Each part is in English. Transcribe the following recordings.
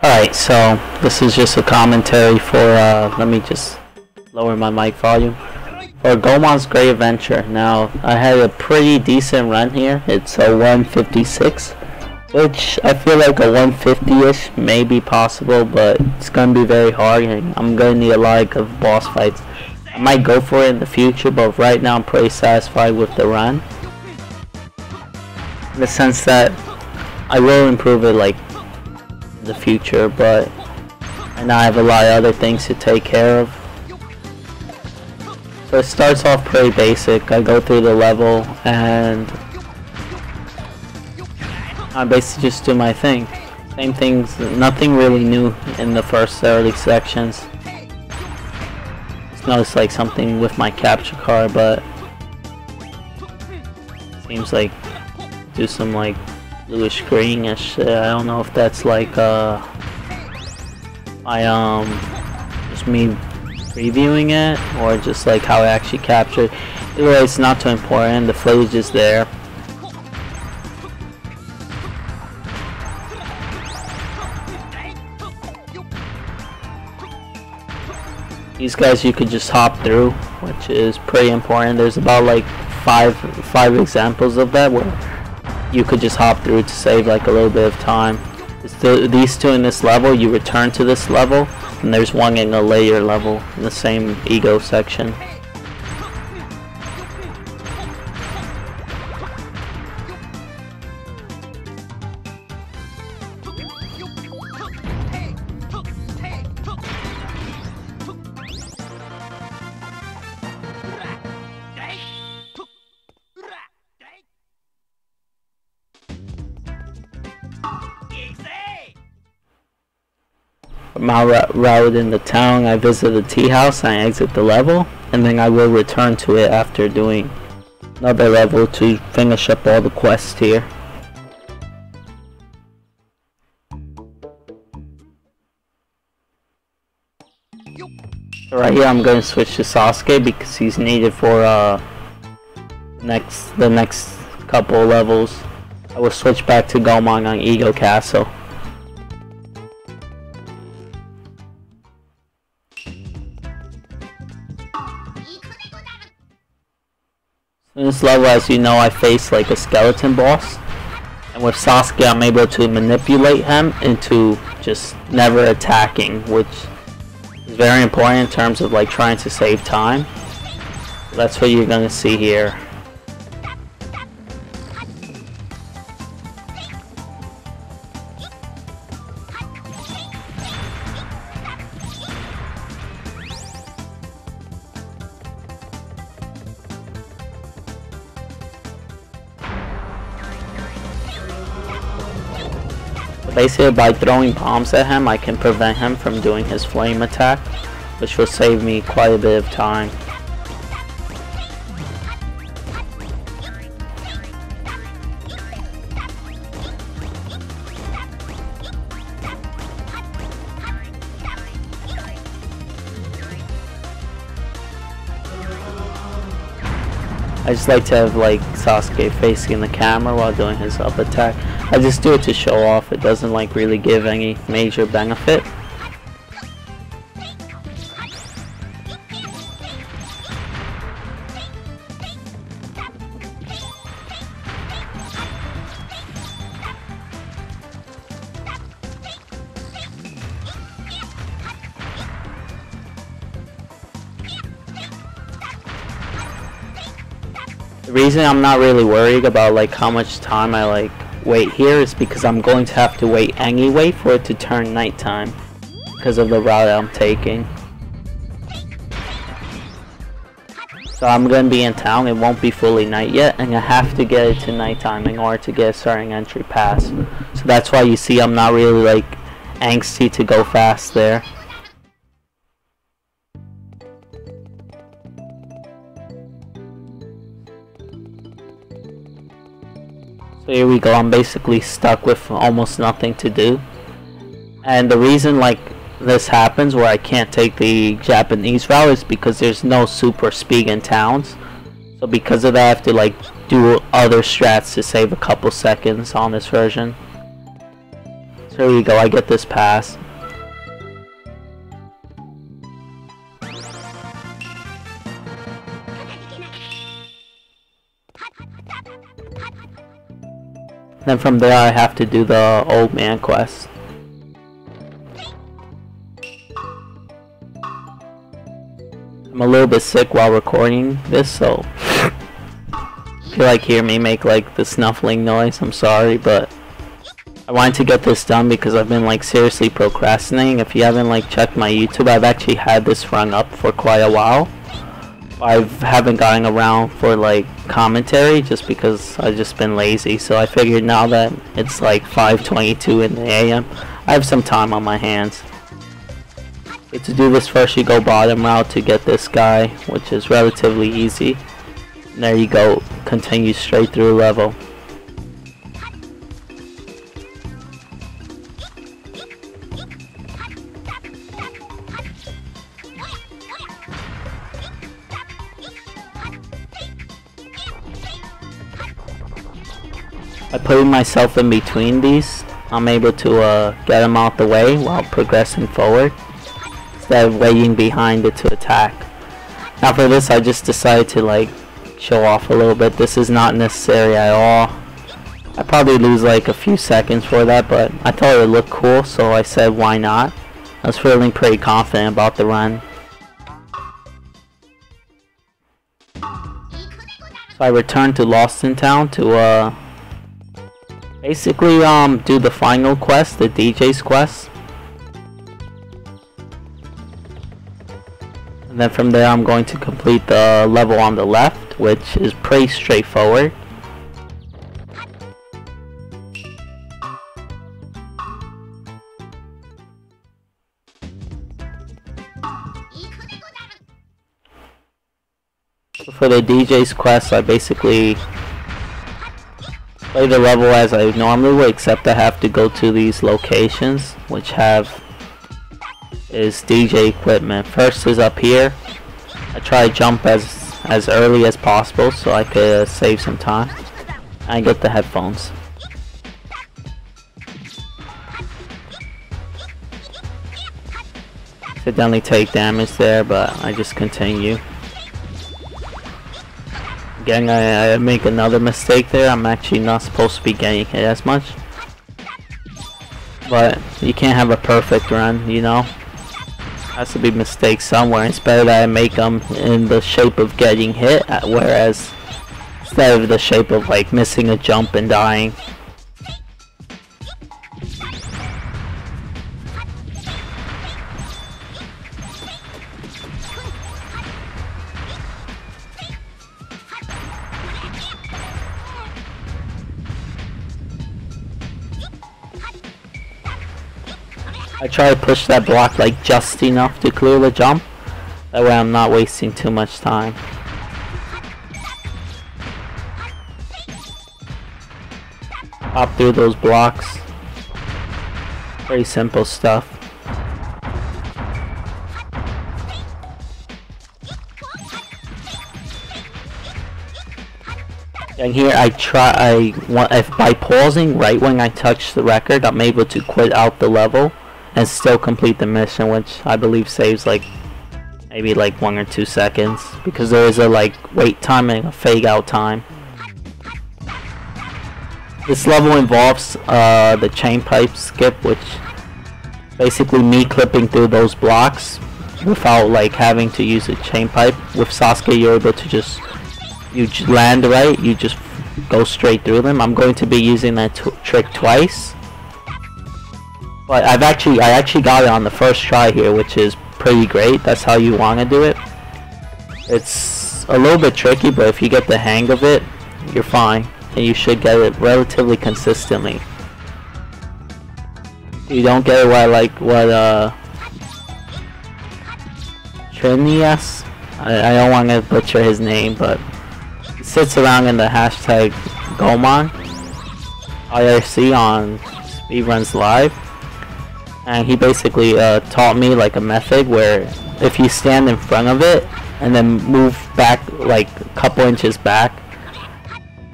Alright, so this is just a commentary for, let me just lower my mic volume. For Goemon's Great Adventure. Now, I had a pretty decent run here. It's a 156, which I feel like a 150-ish may be possible, but it's going to be very hard, and I'm going to need a lot of boss fights. I might go for it in the future, but right now I'm pretty satisfied with the run. In the sense that I will improve it like in the future, but right now I have a lot of other things to take care of. So it starts off pretty basic. I go through the level and I basically just do my thing. Same things, nothing really new in the first early sections. Just noticed like something with my capture card, but seems like do some like bluish greenish. I don't know if that's like just me previewing it or just like how I actually captured. Either way, it's not too important. The footage is there. These guys you could just hop through, which is pretty important. There's about like five examples of that where you could just hop through to save like a little bit of time. These two in this level, you return to this level, and there's one in a later level in the same ego section. My route in the town, I visit the tea house, I exit the level, and then I will return to it after doing another level to finish up all the quests here. So right here I'm going to switch to Sasuke because he's needed for the next couple of levels. I will switch back to Goemon on Ego Castle. In this level, as you know, I face like a skeleton boss, and with Sasuke I'm able to manipulate him into just never attacking, which is very important in terms of like trying to save time. So that's what you're gonna see here. Basically, by throwing bombs at him, I can prevent him from doing his flame attack, which will save me quite a bit of time. I just like to have like Sasuke facing the camera while doing his up attack. I just do it to show off. It doesn't like really give any major benefit. The reason I'm not really worried about like how much time I like wait here is because I'm going to have to wait anyway for it to turn nighttime because of the route I'm taking. So I'm going to be in town, it won't be fully night yet, and I have to get it to nighttime in order to get a starting entry pass. So that's why you see I'm not really like angsty to go fast there. So here we go, I'm basically stuck with almost nothing to do. And the reason like this happens where I can't take the Japanese route is because there's no super speed in towns. So because of that I have to like do other strats to save a couple seconds on this version. So here we go, I get this pass. Then from there I have to do the old man quest. I'm a little bit sick while recording this, so if you hear me make like the snuffling noise, I'm sorry, but I wanted to get this done because I've been seriously procrastinating. If you haven't checked my YouTube, I've actually had this run up for quite a while. I haven't gotten around for commentary just because I've just been lazy, so I figured now that it's 5:22 in the AM, I have some time on my hands. Okay, to do this, first you go bottom route to get this guy, which is relatively easy. And there you go, continue straight through level. By putting myself in between these, I'm able to get them out the way while progressing forward, instead of waiting behind it to attack. Now for this, I just decided to show off a little bit. This is not necessary at all. I probably lose a few seconds for that, but I thought it would look cool, so I said why not. I was feeling pretty confident about the run. So I returned to Lost in Town to basically do the final quest, the DJ's quest. And then from there I'm going to complete the level on the left, which is pretty straightforward. So for the DJ's quest, I basically play the level as I normally would, except I have to go to these locations which is DJ equipment. First is up here. I try to jump as early as possible so I could save some time. I get the headphones. Accidentally take damage there, but I just continue. Again, I make another mistake there. I'm actually not supposed to be getting hit as much. But you can't have a perfect run, you know? Has to be mistakes somewhere. It's better that I make them in the shape of getting hit, whereas instead of the shape of missing a jump and dying. I try to push that block just enough to clear the jump. That way I'm not wasting too much time. Hop through those blocks. Very simple stuff. And here if by pausing right when I touch the record, I'm able to quit out the level and still complete the mission, which I believe saves maybe 1 or 2 seconds, because there is a wait time and a fade out time. This level involves the chain pipe skip, which basically me clipping through those blocks without having to use a chain pipe. With Sasuke, you're able to just land right, you just go straight through them. I'm going to be using that trick twice. But I actually got it on the first try here, which is pretty great. That's how you want to do it. It's a little bit tricky, but if you get the hang of it, you're fine. And you should get it relatively consistently. You don't get it what Trineas, I don't want to butcher his name, but he sits around in the hashtag Goemon IRC on speedrunslive. And he basically taught me a method where if you stand in front of it and then move back a couple inches back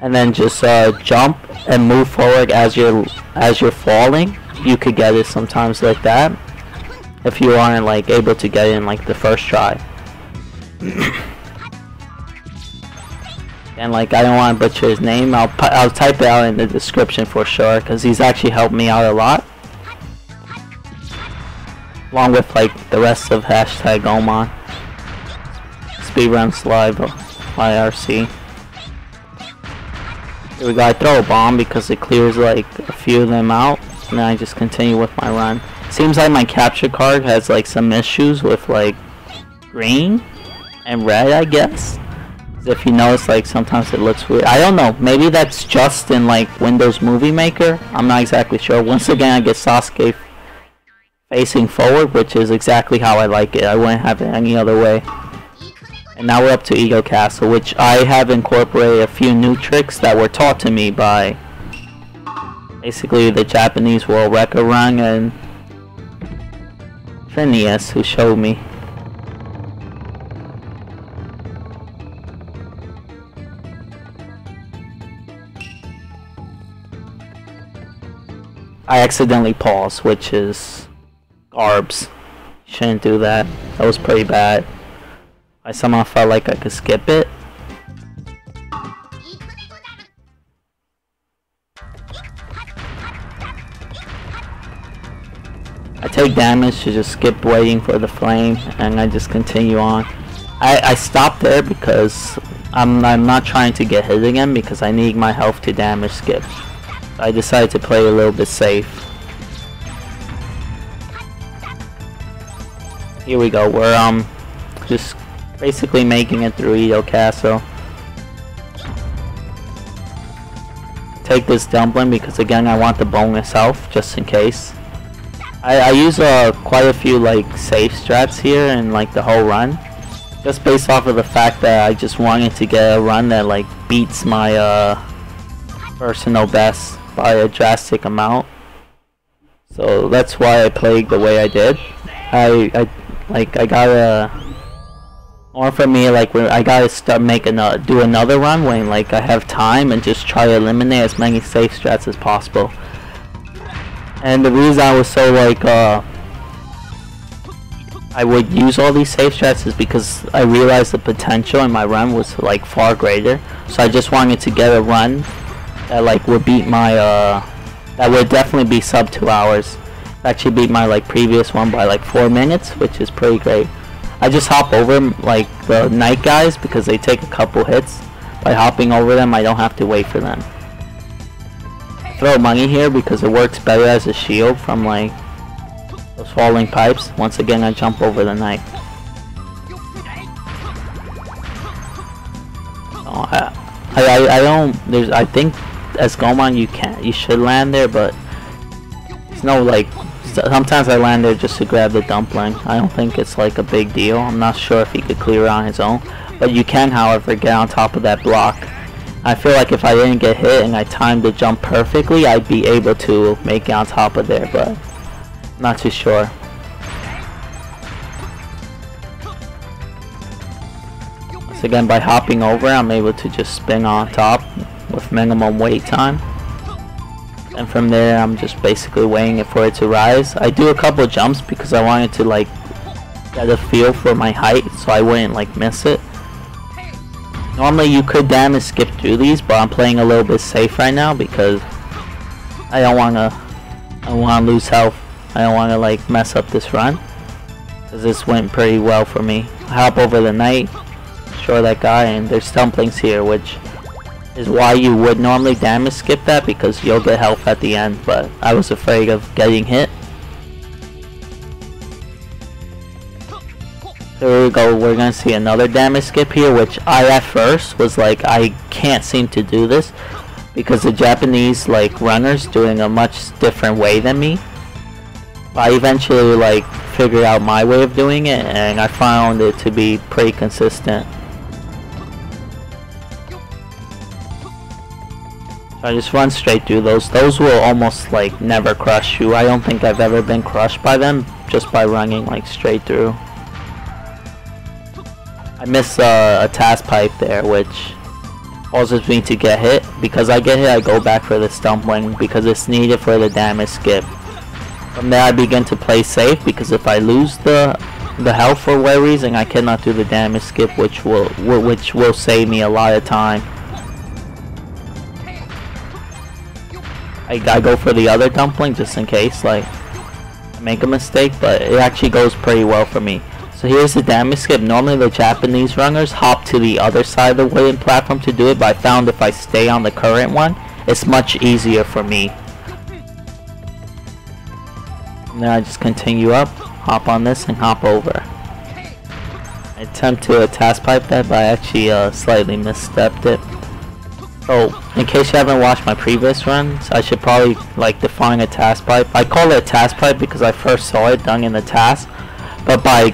and then just jump and move forward as you're falling. You could get it sometimes like that if you aren't like able to get it in like the first try. And like I don't want to butcher his name. I'll type it out in the description for sure, because he's actually helped me out a lot, along with like the rest of #Goemon. Speedrunslive IRC. Here we go. I throw a bomb because it clears like a few of them out, and then I just continue with my run. Seems like my capture card has like some issues with like green and red, I guess. If you notice, like sometimes it looks weird. I don't know, maybe that's just in like Windows Movie Maker. I'm not exactly sure. Once again, I get Sasuke facing forward, which is exactly how I like it. I wouldn't have it any other way. And now we're up to Eagle Castle, which I have incorporated a few new tricks that were taught to me by basically the Japanese World Record Run and Trineas, who showed me. I accidentally paused, which is garbs. Shouldn't do that. That was pretty bad. I somehow felt like I could skip it. I take damage to just skip waiting for the flame, and I just continue on. I stopped there because I'm not trying to get hit again, because I need my health to damage skip. I decided to play a little bit safe. Here we go. We're just basically making it through Edo Castle. Take this dumpling because again I want the bonus health just in case. I use quite a few like safe strats here and like the whole run, just based off of the fact that I just wanted to get a run that like beats my personal best by a drastic amount. So that's why I played the way I did. I gotta, or for me, like I gotta start making do another run when like I have time and just try to eliminate as many safe strats as possible. And the reason I was so like I would use all these safe strats is because I realized the potential in my run was like far greater. So I just wanted to get a run that like would beat my that would definitely be sub 2 hours. Actually beat my like previous one by like 4 minutes, which is pretty great. I just hop over like the night guys because they take a couple hits. By hopping over them, I don't have to wait for them. Throw money here because it works better as a shield from like those falling pipes. Once again, I jump over the knight. Oh, I don't. I think as Goemon you should land there, but it's no like. Sometimes I land there just to grab the dumpling. I don't think it's like a big deal. I'm not sure if he could clear it on his own, but you can, however, get on top of that block. I feel like if I didn't get hit and I timed the jump perfectly, I'd be able to make it on top of there, but I'm not too sure. Once again, by hopping over, I'm able to just spin on top with minimum wait time. And from there, I'm just basically waiting for it to rise. I do a couple of jumps because I wanted to like get a feel for my height, so I wouldn't like miss it. Normally you could damage skip through these, but I'm playing a little bit safe right now because I don't wanna lose health. I don't wanna like mess up this run, because this went pretty well for me. I hop over the knight, destroy that guy, and there's dumplings here, which is why you would normally damage skip that, because you'll get health at the end, but I was afraid of getting hit. Here we go, we're gonna see another damage skip here, which I at first was like, I can't seem to do this because the Japanese like runners doing a much different way than me. I eventually like figured out my way of doing it, and I found it to be pretty consistent. So I just run straight through those. Those will almost like never crush you. I don't think I've ever been crushed by them just by running like straight through. I missed a task pipe there, which causes me to get hit. Because I get hit, I go back for this dumpling because it's needed for the damage skip. From there I begin to play safe because if I lose the health for whatever reason, I cannot do the damage skip, which will save me a lot of time. I go for the other dumpling just in case like I make a mistake, but it actually goes pretty well for me. So here's the damage skip. Normally the Japanese runners hop to the other side of the wooden platform to do it, but I found if I stay on the current one, it's much easier for me. And then I just continue up, hop on this, and hop over. I attempt to task pipe that, but I actually slightly misstepped it. So, in case you haven't watched my previous runs, I should probably like define a task pipe. I call it a task pipe because I first saw it done in the task, but by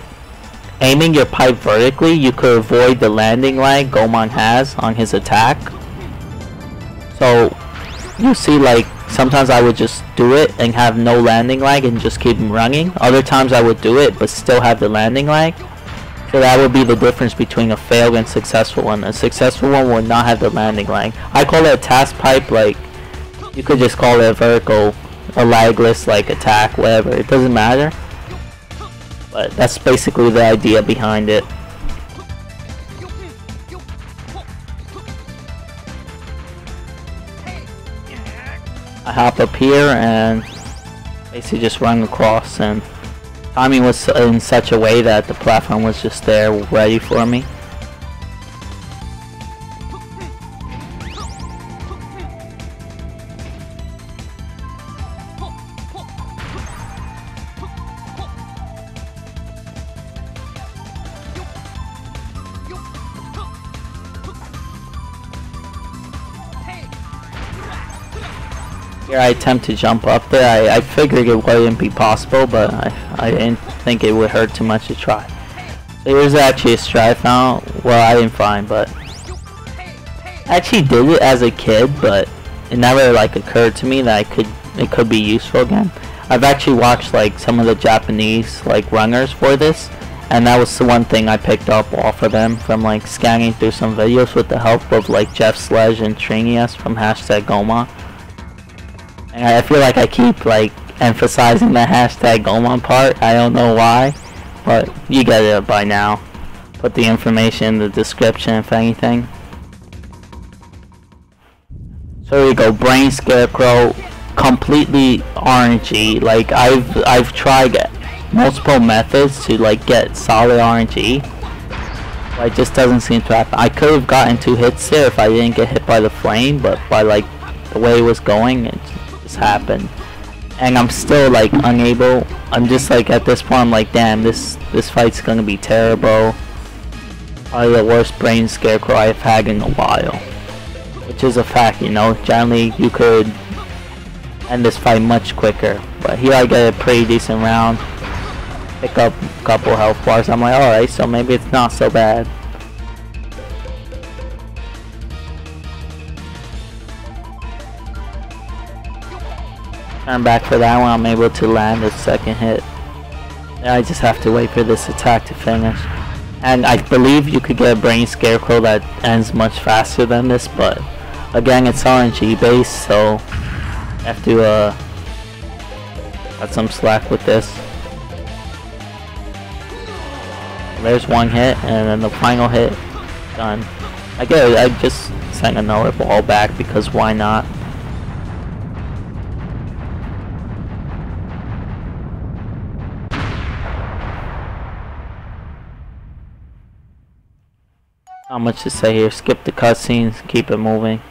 aiming your pipe vertically, you could avoid the landing lag Goemon has on his attack. So, you see like, sometimes I would just do it and have no landing lag and just keep running. Other times I would do it but still have the landing lag. So that would be the difference between a failed and successful one. A successful one would not have the landing lag. I call it a task pipe, like, you could just call it a vertical, a lagless, like, attack, whatever. It doesn't matter. But that's basically the idea behind it. I hop up here and basically just run across, and timing was in such a way that the platform was just there ready for me. Here I attempt to jump up there. I figured it wouldn't be possible, but I didn't think it would hurt too much to try. So here's actually a strat I found. Well, I didn't find, but I actually did it as a kid, but it never like occurred to me that it could be useful again. I've actually watched like some of the Japanese like runners for this, and that was the one thing I picked up off of them from like scanning through some videos with the help of like Jeff Sledge and Trineas from #Goemon. And I feel like I keep like emphasizing the #Goemon part. I don't know why, but you get it by now. Put the information in the description if anything. So here we go, Brain Scarecrow, completely RNG. Like I've tried multiple methods to like get solid RNG. But it just doesn't seem to happen. I could have gotten 2 hits there if I didn't get hit by the flame, but by like the way it was going, it just happened. And I'm still like unable. I'm just like at this point I'm like, damn, this fight's gonna be terrible. Probably the worst Brain Scarecrow I've had in a while. Which is a fact, you know. Generally you could end this fight much quicker. But here I get a pretty decent round. Pick up a couple health bars. I'm like, alright, so maybe it's not so bad. Turn back for that one, I'm able to land a second hit. Now I just have to wait for this attack to finish. And I believe you could get a Brain Scarecrow that ends much faster than this, but again it's RNG based, so I have to cut some slack with this. There's one hit, and then the final hit, done. I just sent another ball back because why not? Not much to say here. Skip the cutscenes, keep it moving.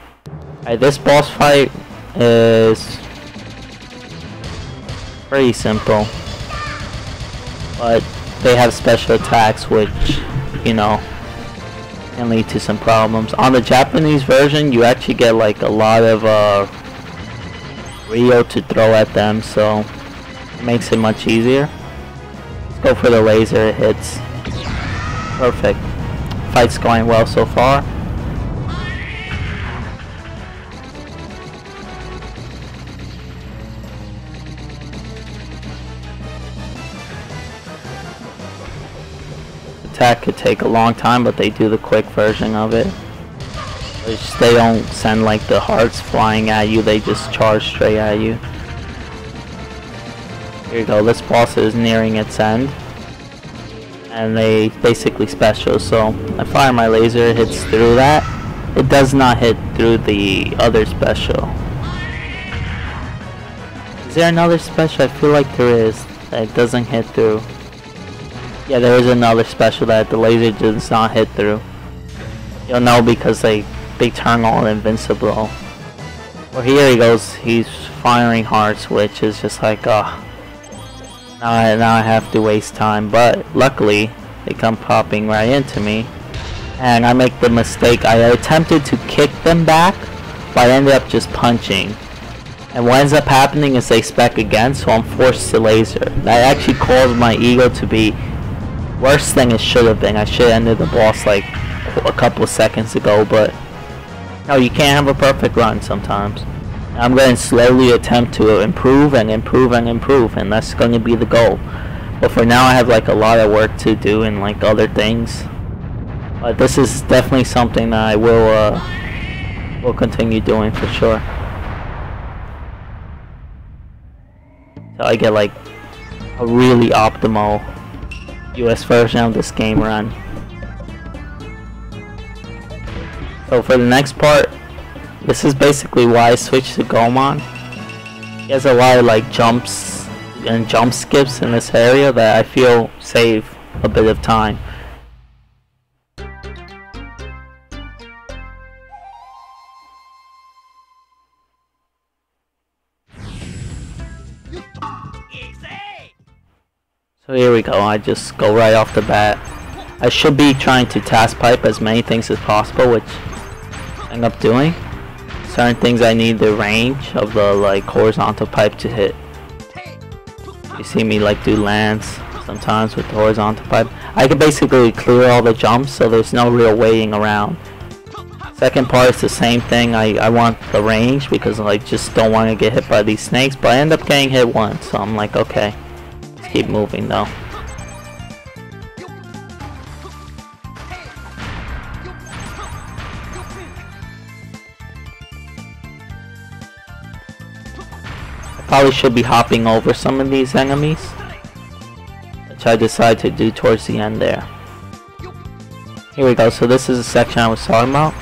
Alright, this boss fight is pretty simple, but they have special attacks which, you know, can lead to some problems. On the Japanese version, you actually get like a lot of Rio to throw at them, so it makes it much easier. Let's go for the laser, it hits. Perfect. Fight's going well so far. Attack could take a long time, but they do the quick version of it. Which they don't send like the hearts flying at you, they just charge straight at you. Here you go, this boss is nearing its end. And they basically special, so I fire my laser, it hits through that. It does not hit through the other special. Is there another special? I feel like there is, that it doesn't hit through. Yeah, there is another special that the laser does not hit through. You'll know because they turn all invincible. Well, here he goes, he's firing hearts, which is just like, now I have to waste time, but luckily they come popping right into me. And I make the mistake, I attempted to kick them back, but I ended up just punching. And what ends up happening is they spec again, so I'm forced to laser. That actually caused my ego to be worse than it should have been. I should have ended the boss like a couple of seconds ago, but no, you can't have a perfect run sometimes. I'm going to slowly attempt to improve and improve and improve, and that's going to be the goal. But for now I have like a lot of work to do and like other things. But this is definitely something that I will continue doing for sure. So I get like a really optimal US version of this game run. So for the next part, this is basically why I switched to Goemon. He has a lot of like jumps and jump skips in this area that I feel save a bit of time. So here we go, I just go right off the bat. I should be trying to task pipe as many things as possible, which I end up doing. Certain things I need the range of the like horizontal pipe to hit. You see me like do lands sometimes with the horizontal pipe. I can basically clear all the jumps, so there's no real waiting around. Second part is the same thing, I want the range because I just don't want to get hit by these snakes, but I end up getting hit once, so I'm like okay. Keep moving though. I probably should be hopping over some of these enemies, which I decided to do towards the end there. Here we go, so this is the section I was talking about.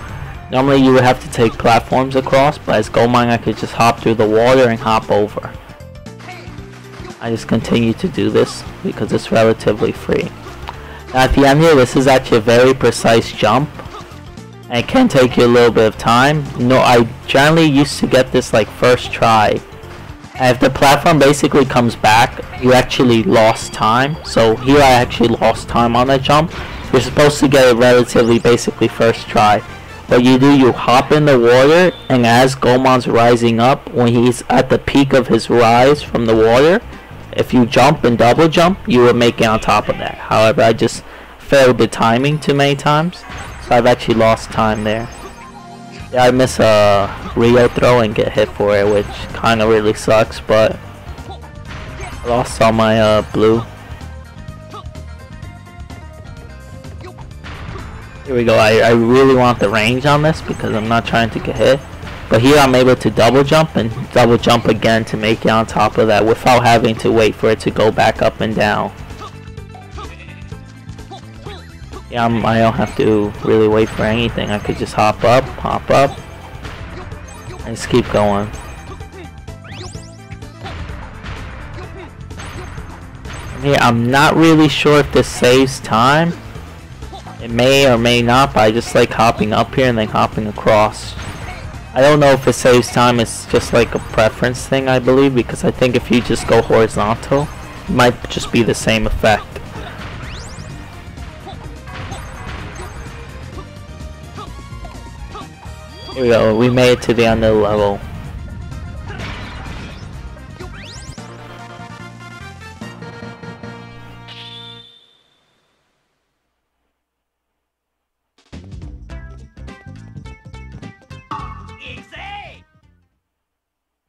Normally you would have to take platforms across, but as Goemon I could just hop through the water and hop over. I just continue to do this because it's relatively free. Now at the end here, this is actually a very precise jump, and it can take you a little bit of time. No, I generally used to get this like first try, and if the platform basically comes back, you actually lost time. So here I actually lost time on that jump. You're supposed to get it relatively basically first try. What you do, you hop in the water, and as Goemon's rising up, when he's at the peak of his rise from the water, if you jump and double jump, you will make it on top of that. However, I just failed the timing too many times, so I've actually lost time there. Yeah, I miss a Rio throw and get hit for it, which kind of really sucks, but I lost all my blue. Here we go, I really want the range on this because I'm not trying to get hit. But here I'm able to double jump and double jump again to make it on top of that without having to wait for it to go back up and down. Yeah, I don't have to really wait for anything. I could just hop up, and just keep going. Here, I'm not really sure if this saves time. It may or may not, but I just like hopping up here and then hopping across. I don't know if it saves time, it's just like a preference thing I believe, because I think if you just go horizontal, it might just be the same effect. Here we go, we made it to the end of the level.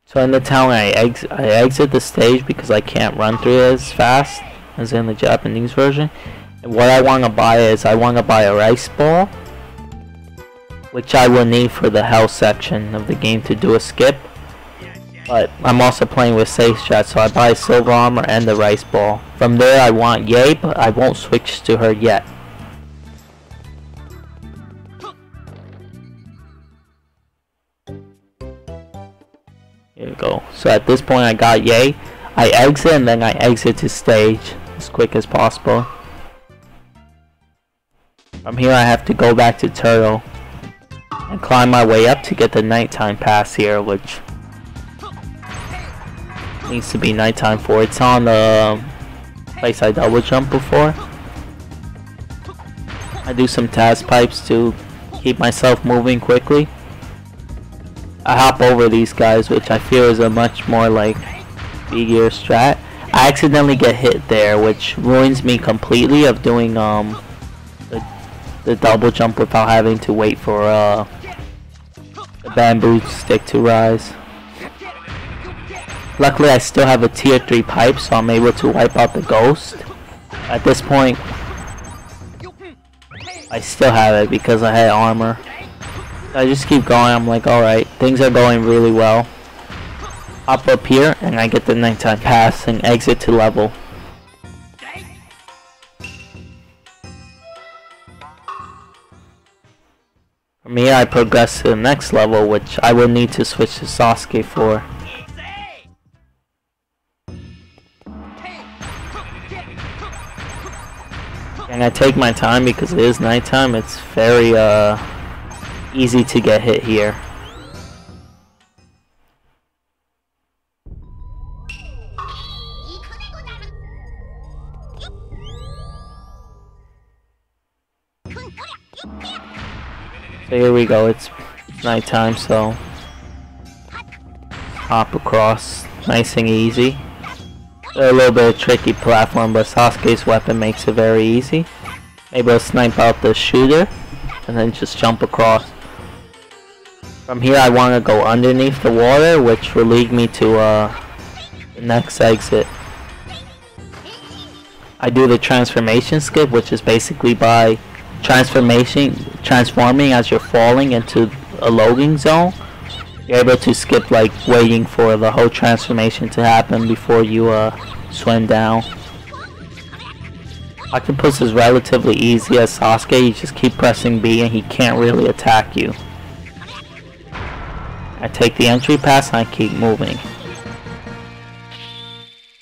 So in the town I exit the stage because I can't run through it as fast as in the Japanese version. And what I want to buy is I want to buy a rice ball, which I will need for the health section of the game to do a skip. But I'm also playing with safe strats, so I buy silver armor and the rice ball. From there I want Yay, but I won't switch to her yet. Here we go. So at this point I got Yay. I exit and then I exit to stage as quick as possible. From here I have to go back to Turtle and climb my way up to get the nighttime pass here, which needs to be nighttime for. It's on the place I double jumped before. I do some task pipes to keep myself moving quickly. I hop over these guys, which I feel is a much more like B-gear strat. I accidentally get hit there, which ruins me completely of doing the double jump without having to wait for the bamboo stick to rise. Luckily I still have a tier 3 pipe, so I'm able to wipe out the ghost. At this point I still have it because I had armor. I just keep going. I'm like, alright, things are going really well. Hop up here and I get the nighttime pass and exit to level. From here I progress to the next level, which I will need to switch to Sasuke for. And I take my time because it is nighttime. It's very easy to get hit here. So here we go, it's nighttime, so hop across nice and easy. A little bit of tricky platform, but Sasuke's weapon makes it very easy. Maybe I'll snipe out the shooter and then just jump across. From here I want to go underneath the water, which will lead me to the next exit. I do the transformation skip, which is basically by transforming as you're falling into a loading zone. You're able to skip like waiting for the whole transformation to happen before you swim down. Octopus is relatively easy as Sasuke. You just keep pressing B and he can't really attack you. I take the entry pass and I keep moving.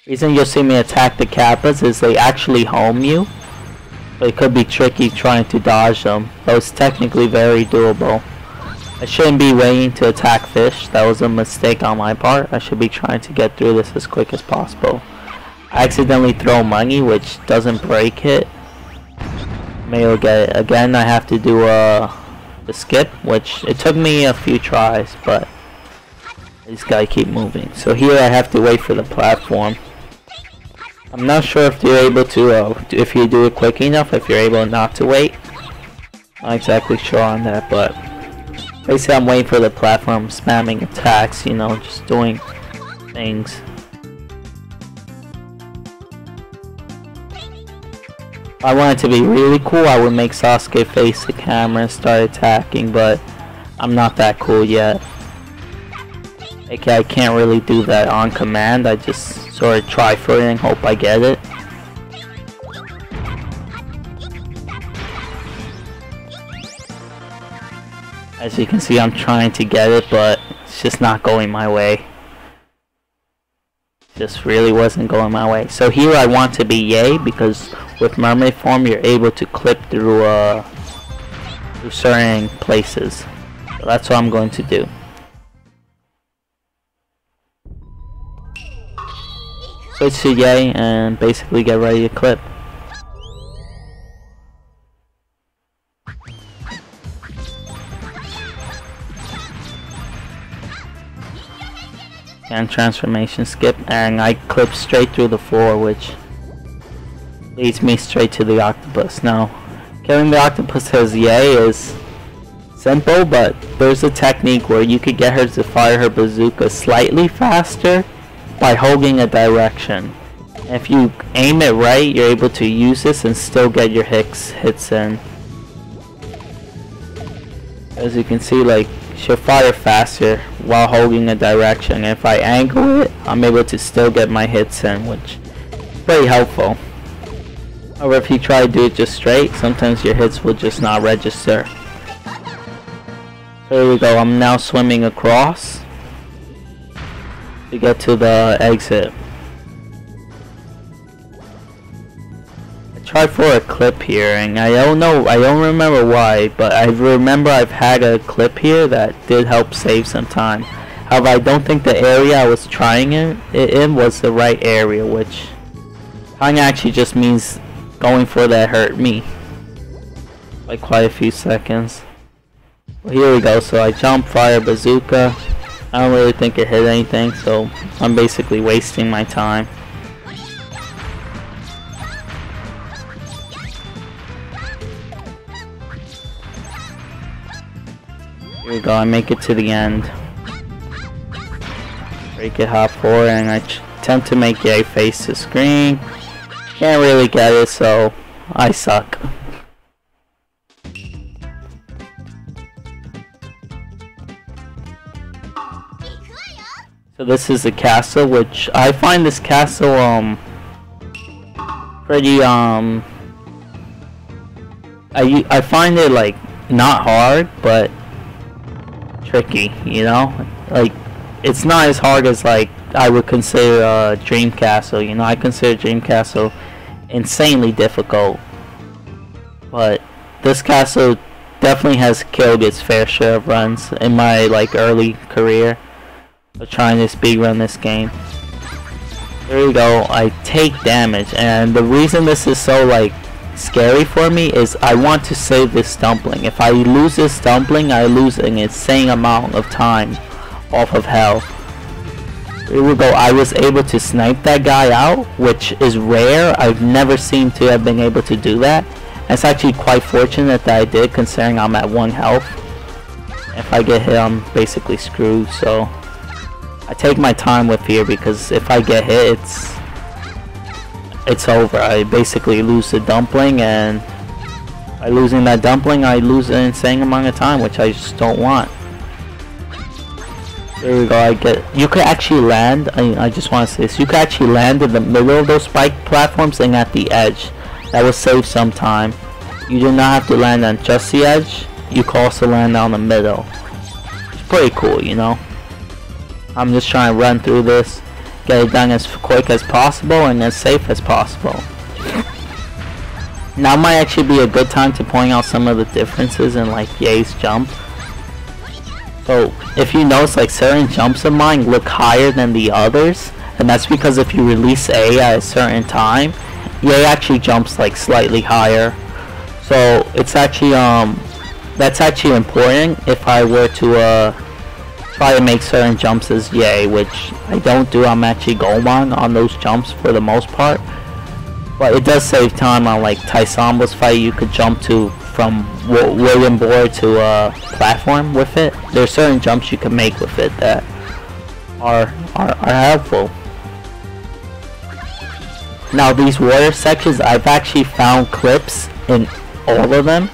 Reason you'll see me attack the Kappas is they actually home you. But it could be tricky trying to dodge them, though it's technically very doable. I shouldn't be waiting to attack fish. That was a mistake on my part. I should be trying to get through this as quick as possible. I accidentally throw money, which doesn't break it. Maybe I'll get it. Again, I have to do the skip, which it took me a few tries, but I just gotta keep moving. So here I have to wait for the platform. I'm not sure if you're able to, if you do it quick enough, if you're able not to wait. Not exactly sure on that, but basically I'm waiting for the platform, spamming attacks, you know, just doing things. If I want it to be really cool, I would make Sasuke face the camera and start attacking, but I'm not that cool yet. Okay, I can't really do that on command. I just sort of try for it and hope I get it. As you can see, I'm trying to get it, but it's just not going my way. Just really wasn't going my way. So here I want to be Yay, because with mermaid form you're able to clip through certain places. So that's what I'm going to do. Switch to Yay and basically get ready to clip. And transformation skip, and I clip straight through the floor, which leads me straight to the octopus. Now, killing the octopus as Yay is simple, but there's a technique where you could get her to fire her bazooka slightly faster by holding a direction. If you aim it right, you're able to use this and still get your hits in. As you can see, like, she'll fire faster while holding a direction. If I angle it, I'm able to still get my hits in, which is pretty helpful. However, if you try to do it just straight, sometimes your hits will just not register. So here we go, I'm now swimming across to get to the exit. I tried for a clip here, and I don't remember why, but I remember I've had a clip here that did help save some time. However, I don't think the area I was trying it in was the right area, which kinda actually just means going for that hurt me by quite a few seconds. Well, here we go, so I jump, fire bazooka. I don't really think it hit anything, so I'm basically wasting my time. Here we go, I make it to the end. Break it, hop forward, and I attempt to make Ye face the screen. Can't really get it, so I suck. So this is the castle, which I find this castle pretty I find it like not hard but tricky, you know? Like it's not as hard as like I would consider Dream Castle, you know? I consider Dream Castle insanely difficult, but this castle definitely has killed its fair share of runs in my like early career of trying to speedrun this game. There we go, I take damage, and the reason this is so like scary for me is I want to save this dumpling. If I lose this dumpling, I lose an insane amount of time off of health. Here we go, I was able to snipe that guy out, which is rare. I've never seemed to have been able to do that. It's actually quite fortunate that I did, considering I'm at 1 health. If I get hit, I'm basically screwed, so I take my time with here, because if I get hit, it's over. I basically lose the dumpling, and by losing that dumpling, I lose an insane amount of time, which I just don't want. There we go, you could actually land, I just want to say this, you could actually land in the middle of those spike platforms and at the edge. That will save some time. You do not have to land on just the edge, you can also land down the middle. It's pretty cool, you know? I'm just trying to run through this, get it done as quick as possible and as safe as possible. Now might actually be a good time to point out some of the differences in like Ye's jump. So if you notice, like certain jumps of mine look higher than the others, and that's because if you release A at a certain time, Ye actually jumps like slightly higher. So it's actually that's actually important if I were to try to make certain jumps as Ye, which I don't do. I'm actually Goemon on those jumps for the most part, but it does save time on like Taisambo's fight. You could jump to from wooden board to a platform with it. There are certain jumps you can make with it that are helpful. Now these water sections, I've actually found clips in all of them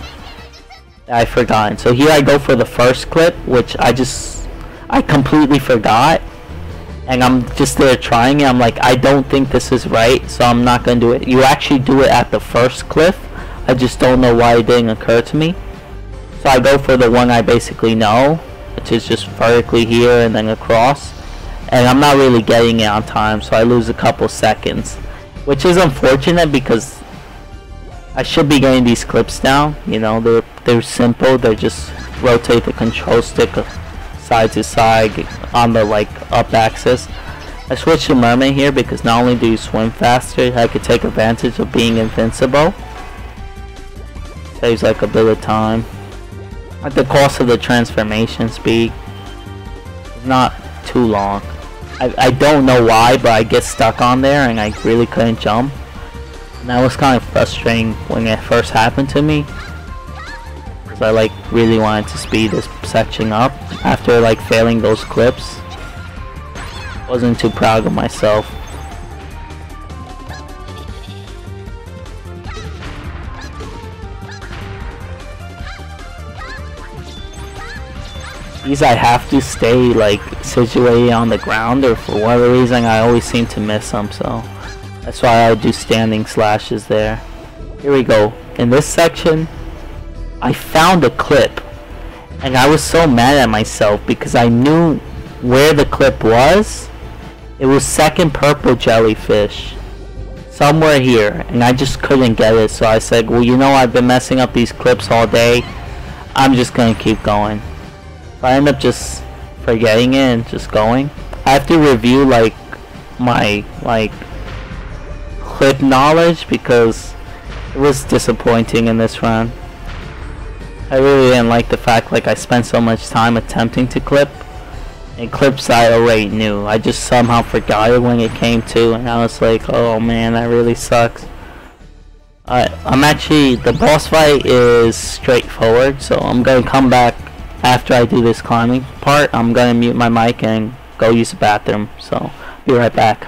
that I've forgotten. So here I go for the first clip, which I completely forgot, and I'm just there trying it. I'm like, I don't think this is right, so I'm not gonna do it. You actually do it at the first cliff. I just don't know why it didn't occur to me. So I go for the one I basically know, which is just vertically here and then across. And I'm not really getting it on time, so I lose a couple seconds. Which is unfortunate because I should be getting these clips down. You know, they're simple. They just rotate the control stick side to side on the like up axis. I switched to Mermaid here because not only do you swim faster, I could take advantage of being invincible. Saves like a bit of time at the cost of the transformation speed. It's not too long. I don't know why, but I get stuck on there and I really couldn't jump, and that was kind of frustrating when it first happened to me, because I like really wanted to speed this section up after like failing those clips. Wasn't too proud of myself. these I have to stay like situated on the ground, or for whatever reason I always seem to miss them, so that's why I do standing slashes there. Here we go. In this section, I found a clip, and I was so mad at myself because I knew where the clip was. It was second purple jellyfish, somewhere here, and I just couldn't get it, so I said, well, you know, I've been messing up these clips all day, I'm just gonna keep going. So I end up just forgetting it and just going. I have to review like my clip knowledge because it was disappointing in this run. I really didn't like the fact like I spent so much time attempting to clip, and clips I already knew. I just somehow forgot it when it came to, and I was like, oh man, that really sucks. I'm actually, the boss fight is straightforward, so I'm gonna come back after I do this climbing part. I'm gonna mute my mic and go use the bathroom, so be right back.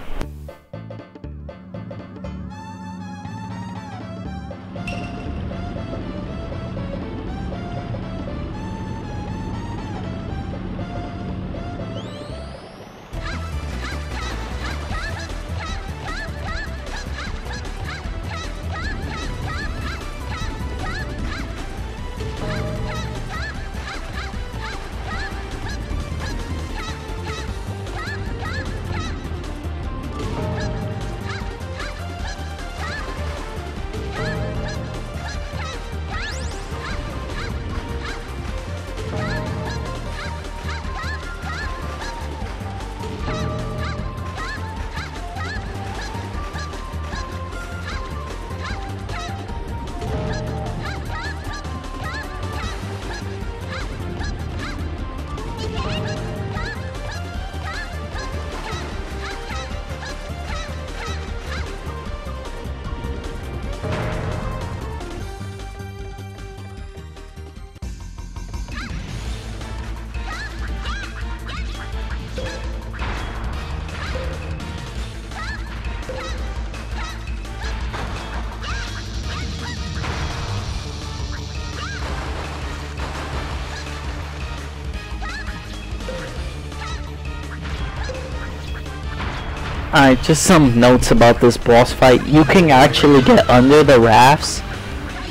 Alright, just some notes about this boss fight. You can actually get under the rafts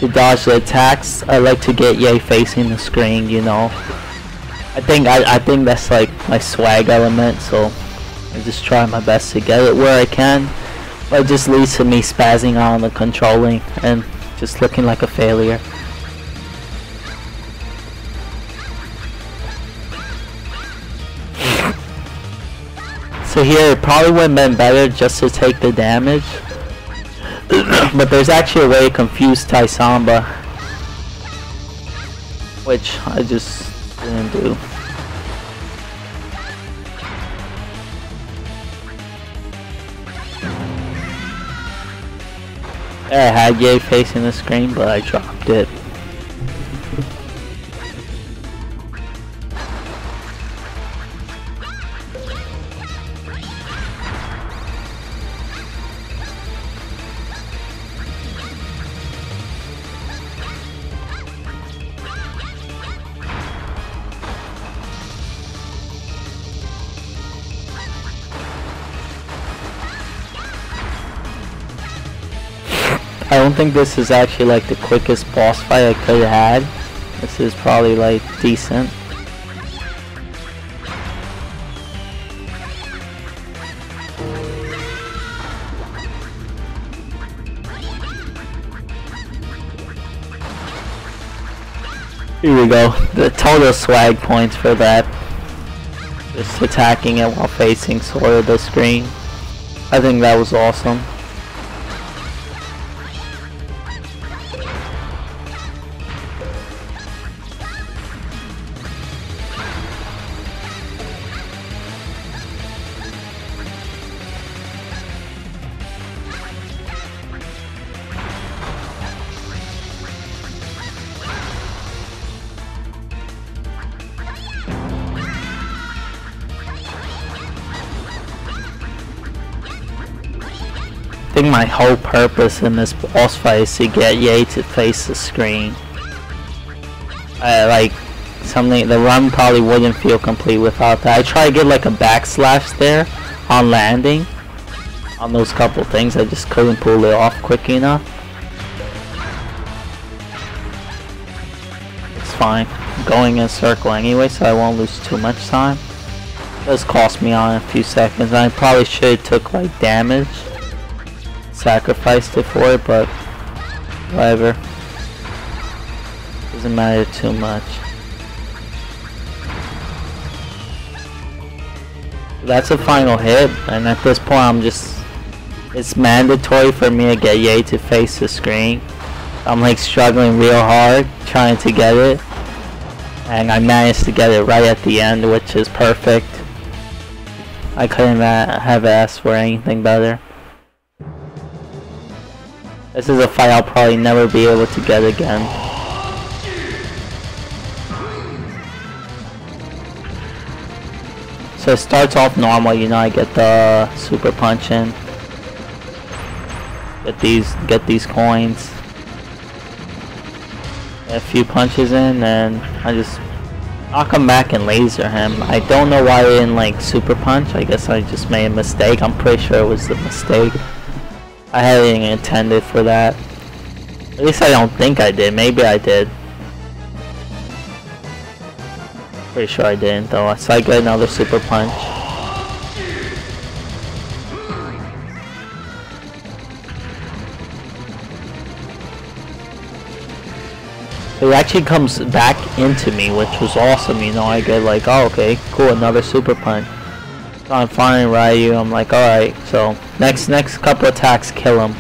to dodge the attacks. I like to get Ye facing the screen, you know. I think that's like my swag element, so I just try my best to get it where I can. But it just leads to me spazzing out on the controlling and just looking like a failure. So here it probably would have been better just to take the damage, but there's actually a way to confuse Tai Samba, which I just didn't do. There, I had Ye facing the screen, but I dropped it. I don't think this is actually like the quickest boss fight I could have had. This is probably like decent. Here we go. The total swag points for that. Just attacking it while facing sort of the screen. I think that was awesome. I think my whole purpose in this boss fight is to get Ye to face the screen. something, the run probably wouldn't feel complete without that. I try to get like a backslash there on landing on those couple things. I just couldn't pull it off quick enough. It's fine. I'm going in a circle anyway, so I won't lose too much time. It does cost me on a few seconds. I probably should have took like damage, sacrificed it for it, but whatever. Doesn't matter too much. That's a final hit, and at this point it's mandatory for me to get Ye to face the screen. I'm like struggling real hard trying to get it, and I managed to get it right at the end, which is perfect. I couldn't have asked for anything better. This is a fight I'll probably never be able to get again. So it starts off normal, you know, I get the super punch in. Get these coins. Get a few punches in, and I just knock him back and laser him. I don't know why I didn't like super punch. I guess I just made a mistake. I'm pretty sure it was a mistake. I hadn't intended for that. At least I don't think I did. Maybe I did. Pretty sure I didn't though. So I get another super punch. It actually comes back into me, which was awesome, you know. I get like, oh okay, cool, another super punch. So I'm firing Ryu, I'm like, alright, so next couple attacks kill him.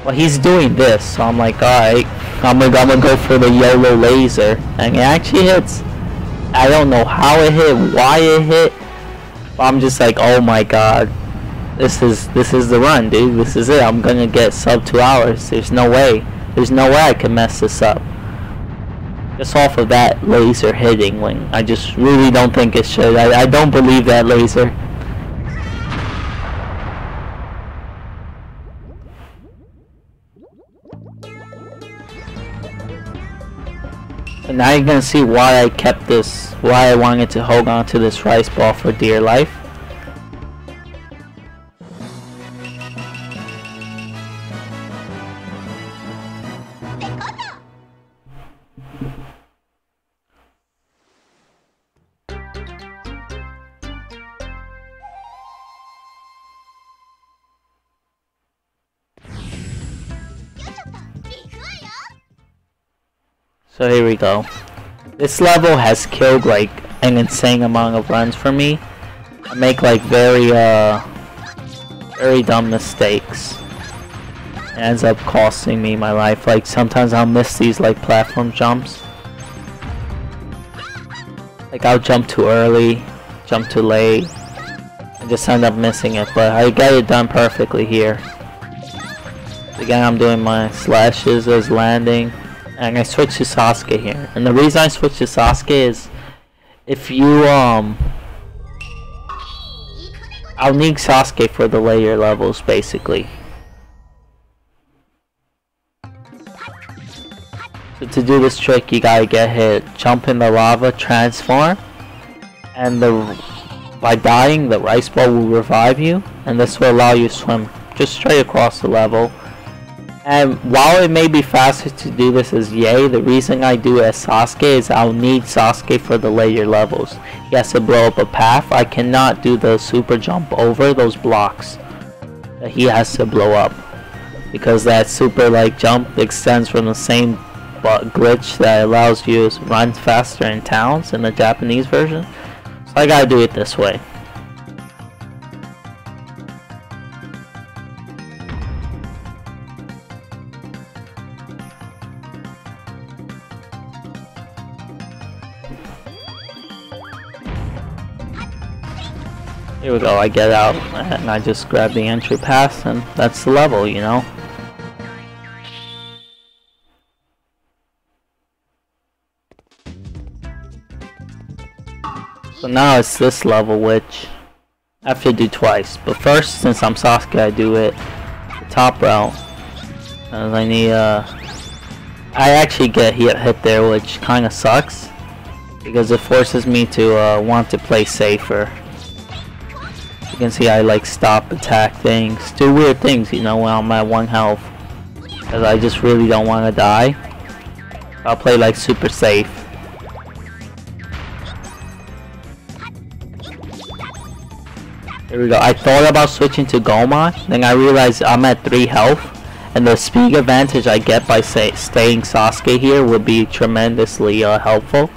Well, he's doing this, so I'm like, alright, I'm gonna go for the YOLO laser. And it actually hits. I don't know how it hit, why it hit, but I'm just like, oh my god, this is the run, dude. This is it. I'm gonna get sub 2 hours. There's no way I can mess this up. Just off of that laser hitting, when I just really don't think it should. I don't believe that laser. And now you're gonna see why I kept this, why I wanted to hold on to this rice ball for dear life. So here we go. This level has killed like an insane amount of runs for me. I make like very dumb mistakes. It ends up costing me my life. Like sometimes I'll miss these like platform jumps. Like I'll jump too early, jump too late, and just end up missing it. But I get it done perfectly here. Again, I'm doing my slashes as landing. And I switch to Sasuke here. And the reason I switch to Sasuke is if you I'll need Sasuke for the later levels basically. So to do this trick you gotta get hit, jump in the lava, transform, and by dying the rice ball will revive you, and this will allow you to swim just straight across the level. And while it may be faster to do this as Ye, the reason I do it as Sasuke is I'll need Sasuke for the later levels. He has to blow up a path. I cannot do the super jump over those blocks that he has to blow up, because that super like jump extends from the same glitch that allows you to run faster in towns in the Japanese version. So I gotta do it this way. Here we go, I get out and I just grab the entry pass, and that's the level, you know. So now it's this level, which I have to do twice. But first, since I'm Sasuke, I do it the top route. As I need I actually get hit there, which kinda sucks. because it forces me to want to play safer. You can see I like stop, attack things, do weird things, you know, when I'm at 1 health. Because I just really don't want to die. I'll play like super safe. Here we go. I thought about switching to Goemon, then I realized I'm at 3 health, and the speed advantage I get by staying Sasuke here would be tremendously helpful.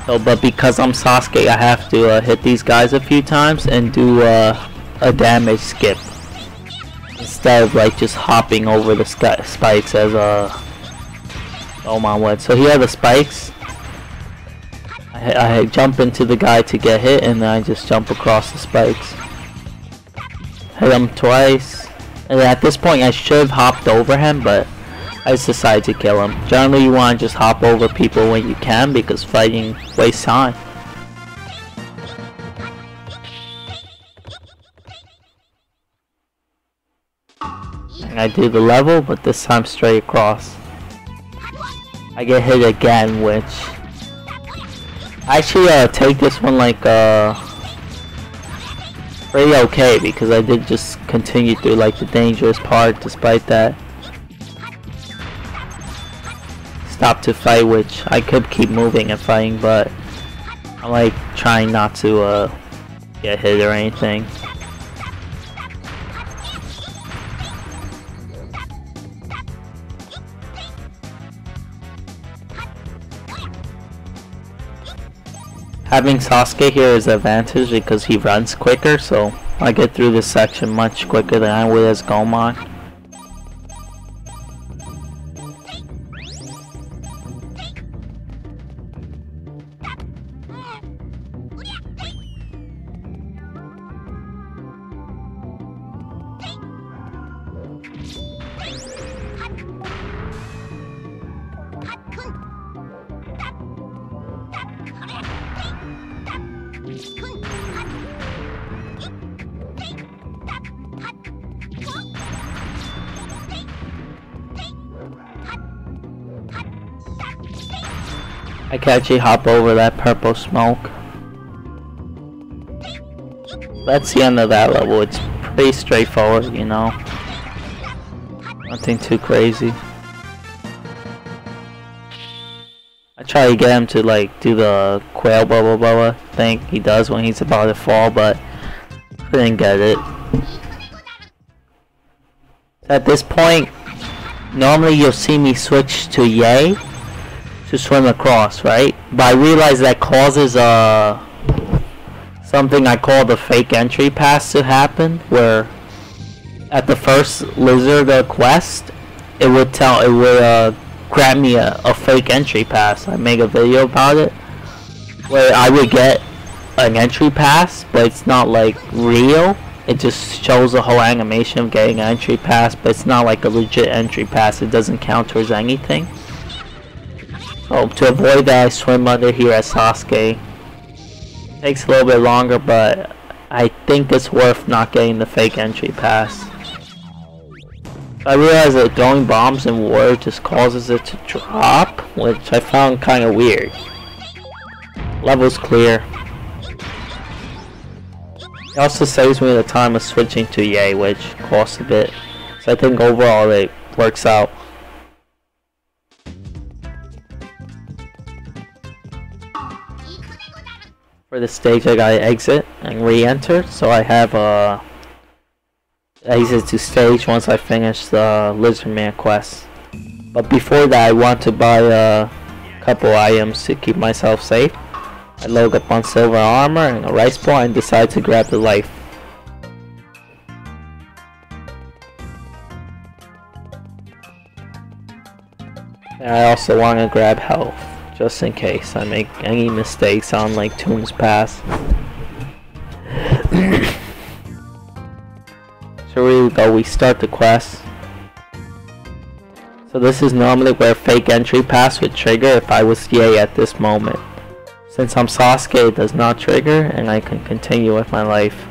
So, but because I'm Sasuke, I have to hit these guys a few times and do a damage skip instead of like just hopping over the spikes as Goemon would. So here are the spikes. I jump into the guy to get hit, and then I just jump across the spikes. Hit him twice, and at this point I should have hopped over him, but I just decided to kill him. Generally you want to just hop over people when you can, because fighting wastes time. And I do the level, but this time straight across. I get hit again, which I actually take this one like pretty okay, because I did just continue through like the dangerous part despite that. Stop to fight, which I could keep moving and fighting, but I'm like trying not to get hit or anything. Having Sasuke here is an advantage because he runs quicker, so I get through this section much quicker than I would as Goemon. I can actually hop over that purple smoke. That's the end of that level. It's pretty straightforward, you know. Nothing too crazy. I try to get him to like do the quail bubble bubble thing he does when he's about to fall, but couldn't get it. At this point, normally you'll see me switch to Yay to swim across, right? But I realize that causes something I call the fake entry pass to happen, where at the first lizard quest, it would grant me a fake entry pass. I make a video about it, where I would get an entry pass, but it's not like real. It just shows the whole animation of getting an entry pass, but it's not like a legit entry pass. It doesn't count towards anything. So to avoid that, I swim under here as Sasuke. Takes a little bit longer, but I think it's worth not getting the fake entry pass. I realized that throwing bombs in water just causes it to drop, which I found kind of weird. Level's clear. It also saves me the time of switching to Yay, which costs a bit. So I think overall it works out. For this stage I gotta exit and re-enter, so I have exit to stage once I finish the Lizardman quest. But before that I want to buy a couple items to keep myself safe. I load up on silver armor and a rice ball and decide to grab the life. And I also want to grab health, just in case I make any mistakes on like Toon's Pass. So here we go, we start the quest. So this is normally where fake entry pass would trigger if I was Yay at this moment. Since I'm Sasuke, it does not trigger and I can continue with my life.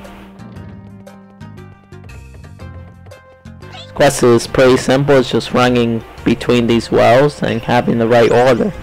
This quest is pretty simple, it's just running between these wells and having the right order.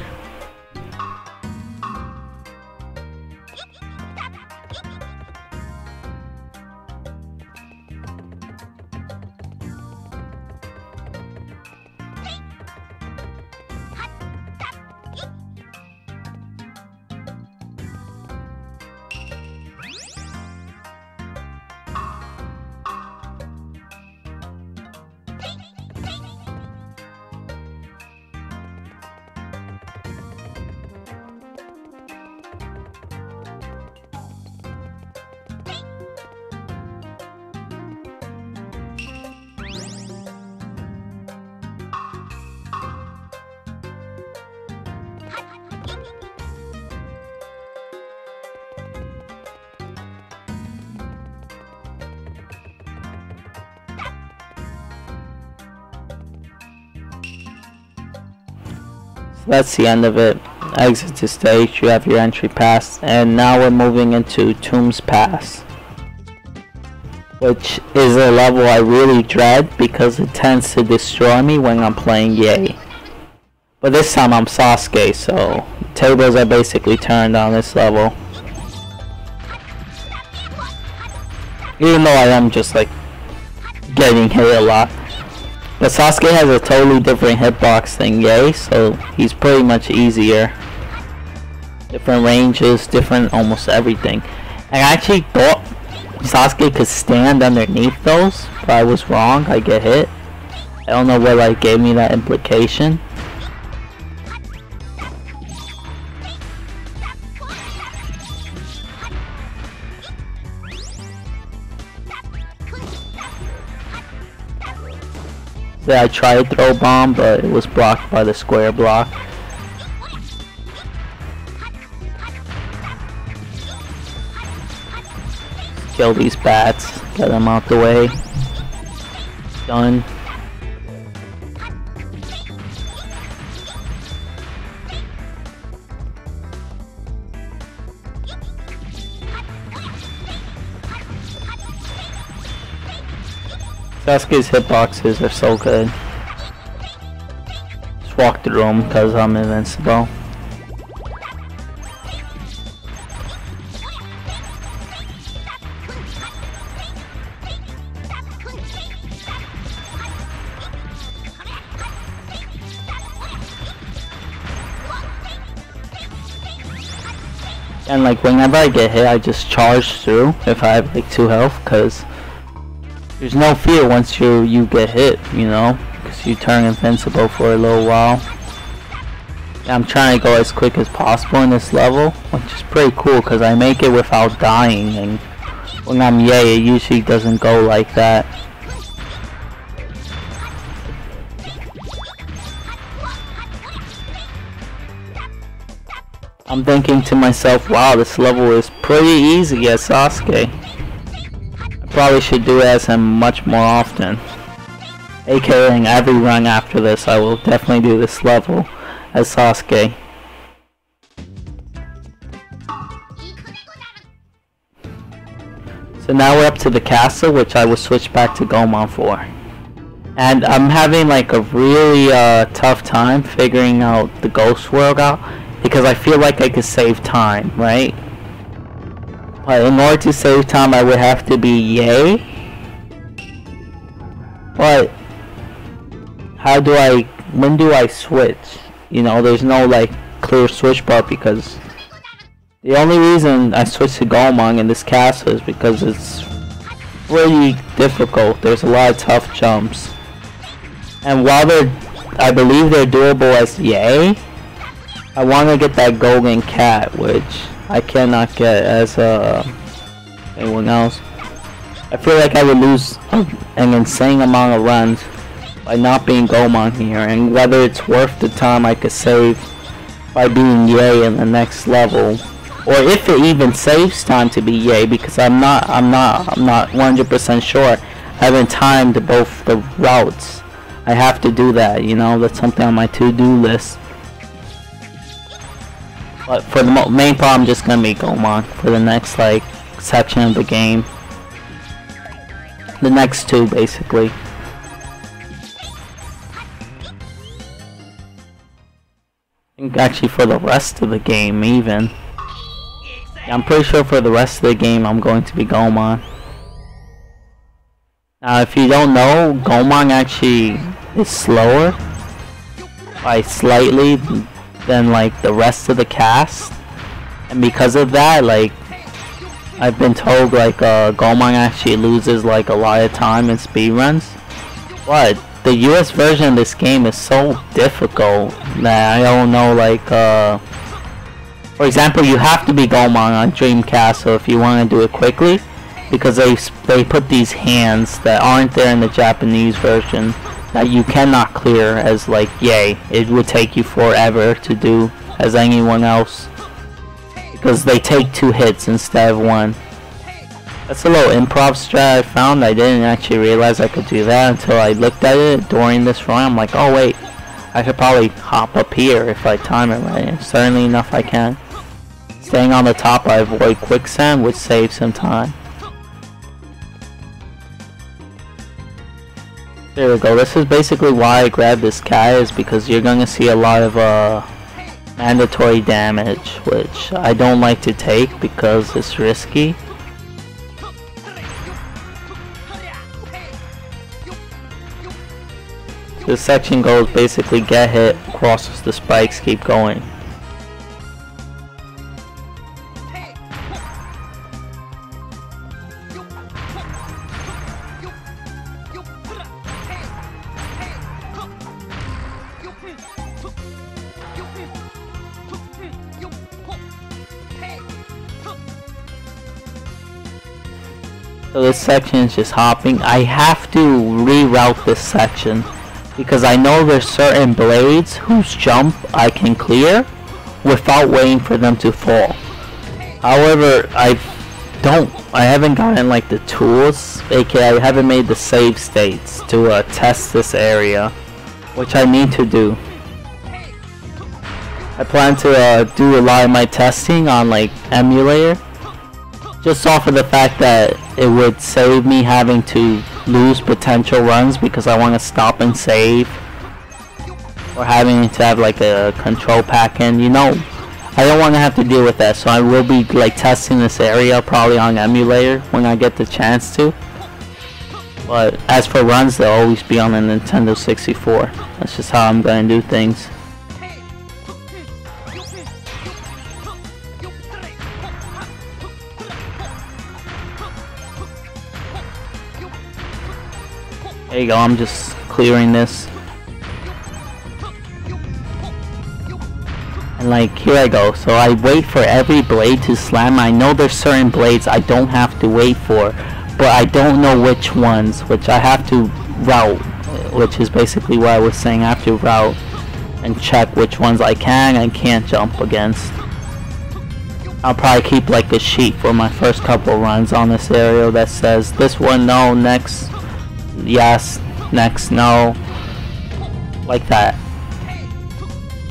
So that's the end of it. Exit the stage, you have your entry pass, and now we're moving into Tombs Pass, which is a level I really dread because it tends to destroy me when I'm playing Yae. But this time I'm Sasuke, so tables are basically turned on this level. Even though I am just like getting hit a lot. But Sasuke has a totally different hitbox than Yae, so he's pretty much easier. Different ranges, different almost everything. I actually thought Sasuke could stand underneath those, but I was wrong. I get hit. I don't know what like gave me that implication. So I tried to throw bomb, but it was blocked by the square block. Kill these bats, get them out the way. Done. Sasuke's hitboxes are so good. Just walk through them because I'm invincible. And like whenever I get hit, I just charge through if I have like 2 health, because there's no fear once you get hit, you know, because you turn invincible for a little while. Yeah, I'm trying to go as quick as possible in this level, which is pretty cool because I make it without dying, and when I'm Yae, it usually doesn't go like that. I'm thinking to myself, wow, this level is pretty easy as Sasuke. Probably should do it as him much more often. AKAing every run after this, I will definitely do this level as Sasuke. So now we're up to the castle, which I will switch back to Goemon for. And I'm having like a really tough time figuring out the ghost world out, because I feel like I could save time, right? But in order to save time, I would have to be Yae. But when do I switch? You know, there's no like clear switch bar, because the only reason I switched to Goemon in this castle is because it's really difficult. There's a lot of tough jumps. And while I believe they're doable as Yae, I want to get that golden cat, which I cannot get as anyone else. I feel like I would lose an insane amount of runs by not being Goemon here, and whether it's worth the time I could save by being Yae in the next level, or if it even saves time to be Yae, because I'm not 100% sure. I haven't timed both the routes. I have to do that, you know. That's something on my to-do list. But for the main part, I'm just gonna be Goemon for the next like section of the game. The next 2 basically. And actually for the rest of the game even. Yeah, I'm pretty sure for the rest of the game I'm going to be Goemon. Now if you don't know, Goemon actually is slower by slightly than like the rest of the cast, and because of that, like I've been told like Goemon actually loses like a lot of time in speedruns. But the US version of this game is so difficult that I don't know, like for example, you have to be Goemon on Dreamcast, so if you want to do it quickly, because they put these hands that aren't there in the Japanese version that you cannot clear as like Yae. It would take you forever to do as anyone else, because they take 2 hits instead of 1. That's a little improv strat I found. I didn't actually realize I could do that until I looked at it during this run. I'm like, oh wait, I could probably hop up here if I time it right. Certainly enough I can. Staying on the top, I avoid quicksand, which saves some time. There we go. This is basically why I grabbed this cat, is because you're gonna see a lot of mandatory damage, which I don't like to take because it's risky. This section goes basically get hit, crosses the spikes, keep going. So this section is just hopping. I have to reroute this section because I know there's certain blades whose jump I can clear without waiting for them to fall. However, I haven't gotten like the tools, aka I haven't made the save states to test this area, which I need to do. I plan to do a lot of my testing on like emulator, just off of the fact that it would save me having to lose potential runs because I want to stop and save, or having to have like a control pack in, you know. I don't want to have to deal with that, so I will be like testing this area probably on emulator when I get the chance to. But as for runs, they'll always be on the Nintendo 64. That's just how I'm going to do things. There you go, I'm just clearing this. And like, here I go. So I wait for every blade to slam. I know there's certain blades I don't have to wait for, but I don't know which ones, which I have to route, which is basically what I was saying. I have to route and check which ones I can and can't jump against. I'll probably keep like a sheet for my first couple runs on this area that says this one no, next yes, next no, like that.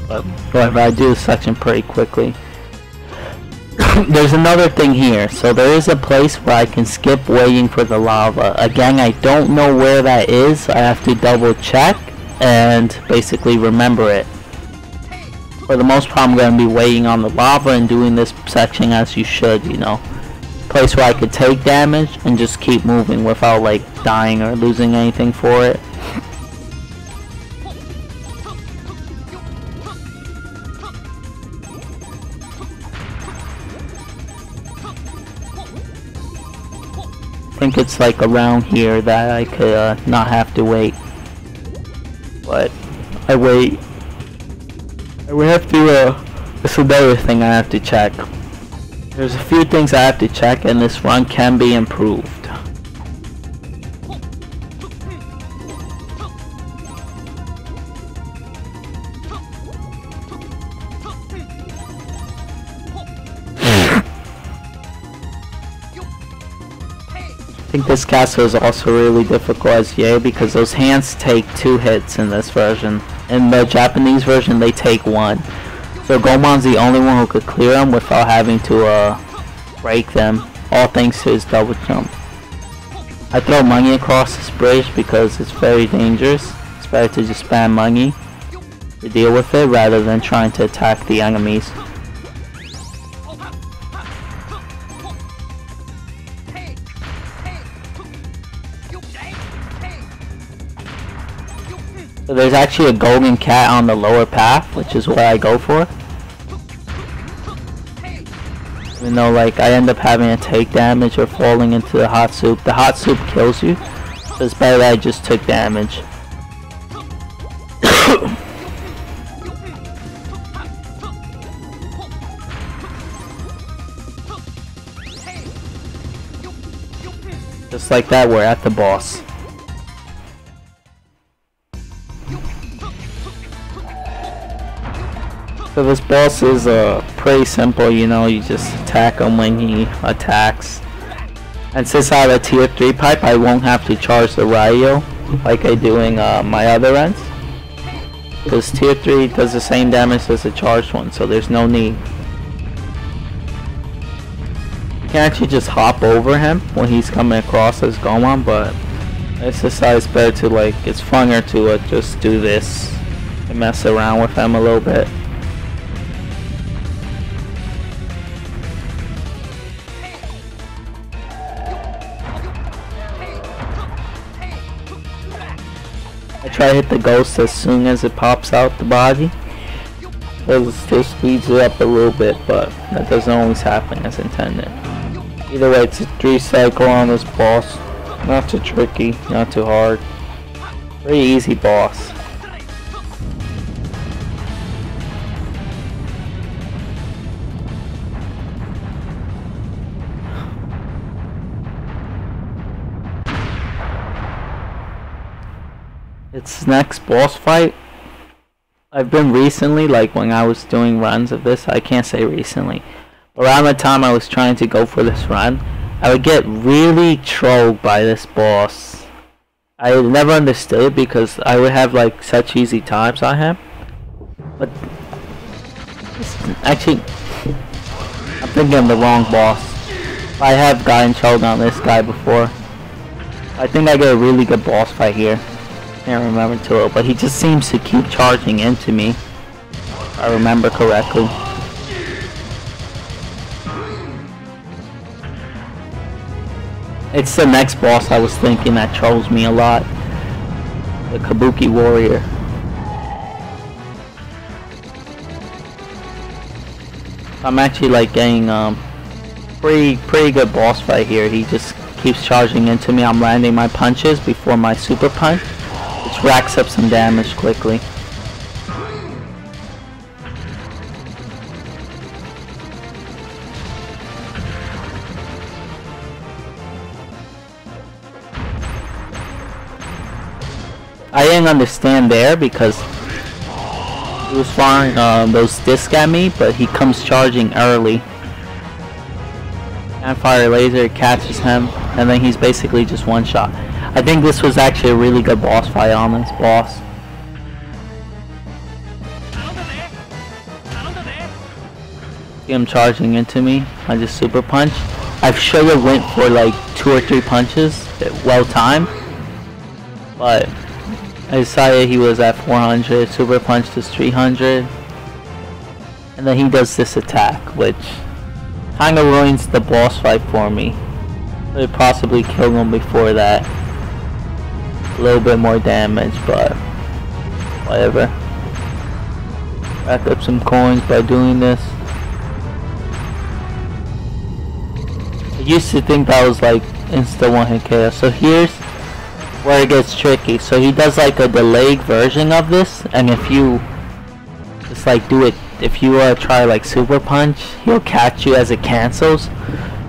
But whatever, I do this section pretty quickly. There's another thing here. So there is a place where I can skip waiting for the lava. Again, I don't know where that is. I have to double check and basically remember it. For the most part, I'm going to be waiting on the lava and doing this section as you should, you know. Place where I could take damage and just keep moving without like dying or losing anything for it. I think it's like around here that I could not have to wait, but I wait. I would have to, it's another thing I have to check. There's a few things I have to check, and this run can be improved. I think this castle is also really difficult as Ye, because those hands take 2 hits in this version. In the Japanese version, they take 1. So Goemon's the only one who could clear them without having to break them, all thanks to his double jump. I throw money across this bridge because it's very dangerous. It's better to just spam money to deal with it rather than trying to attack the enemies. So there's actually a golden cat on the lower path, which is what I go for. Even though like I end up having to take damage or falling into the hot soup. The hot soup kills you, so it's better that I just took damage. Just like that, we're at the boss. So this boss is pretty simple, you know, you just attack him when he attacks. And since I have a tier 3 pipe, I won't have to charge the radio like I do in my other runs. because tier 3 does the same damage as the charged one, so there's no need. You can actually just hop over him when he's coming across as Goemon, but it's decided it's better to, like, it's funner to just do this and mess around with him a little bit. I try to hit the ghost as soon as it pops out the body. It speeds it up a little bit, but that doesn't always happen as intended. Either way, it's a 3 cycle on this boss. Not too tricky, not too hard. Pretty easy boss. Its next boss fight, I've been recently, like when I was doing runs of this, I can't say recently, around the time I was trying to go for this run, I would get really trolled by this boss. I never understood it because I would have like such easy times on him. But actually, I'm thinking of the wrong boss. I have gotten trolled on this guy before. I think I get a really good boss fight here. Can't remember too well, but he just seems to keep charging into me, if I remember correctly. It's the next boss I was thinking that trolls me a lot. The Kabuki Warrior. I'm actually like getting pretty good boss fight here. He just keeps charging into me. I'm landing my punches before my super punch, which racks up some damage quickly. I didn't understand there because he was firing those discs at me, but he comes charging early. And fire laser catches him, and then he's basically just one shot. I think this was actually a really good boss fight on this boss. See him charging into me. I just super punch. I should have went for like 2 or 3 punches, well timed, but I decided he was at 400. Super punch is 300, and then he does this attack, which kind of ruins the boss fight for me. Could possibly kill him before that. A little bit more damage, but whatever. Rack up some coins by doing this. I used to think that was like insta one hit KO. So here's where it gets tricky. So he does like a delayed version of this, and if you just like do it, if you try like super punch, he'll catch you as it cancels.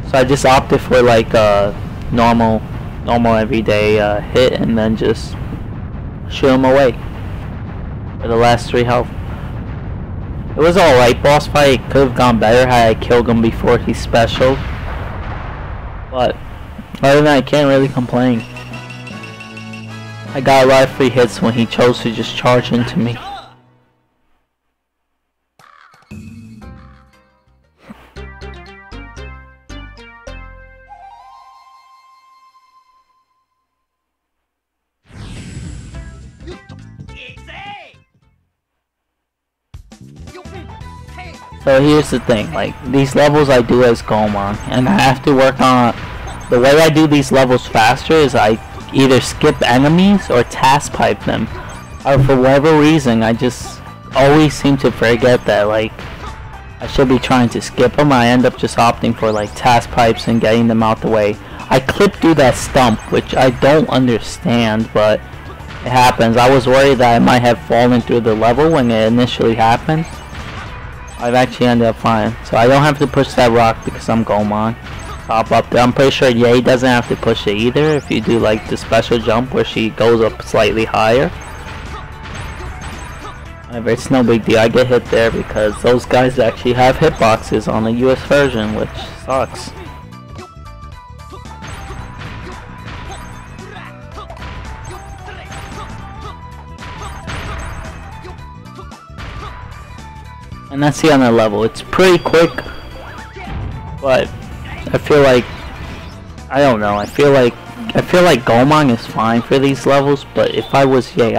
So I just opted for like a normal everyday hit, and then just shoot him away for the last 3 health. It was alright boss fight. It could have gone better had I killed him before he special, but other than that, I can't really complain. I got a lot of free hits when he chose to just charge into me. So here's the thing, like these levels I do as Goemon, and I have to work on the way I do these levels faster is I either skip enemies or task pipe them. Or for whatever reason, I just always seem to forget that like I should be trying to skip them. I end up just opting for like task pipes and getting them out the way. I clip through that stump, which I don't understand, but it happens. I was worried that I might have fallen through the level when it initially happened. I've actually ended up fine. So I don't have to push that rock because I'm Goemon. Hop up there. I'm pretty sure Ye doesn't have to push it either if you do like the special jump where she goes up slightly higher. However, it's no big deal. I get hit there because those guys actually have hitboxes on the US version, which sucks. And that's the other level. It's pretty quick, but I feel like, I don't know, I feel like Goemon is fine for these levels, but if I was Ye,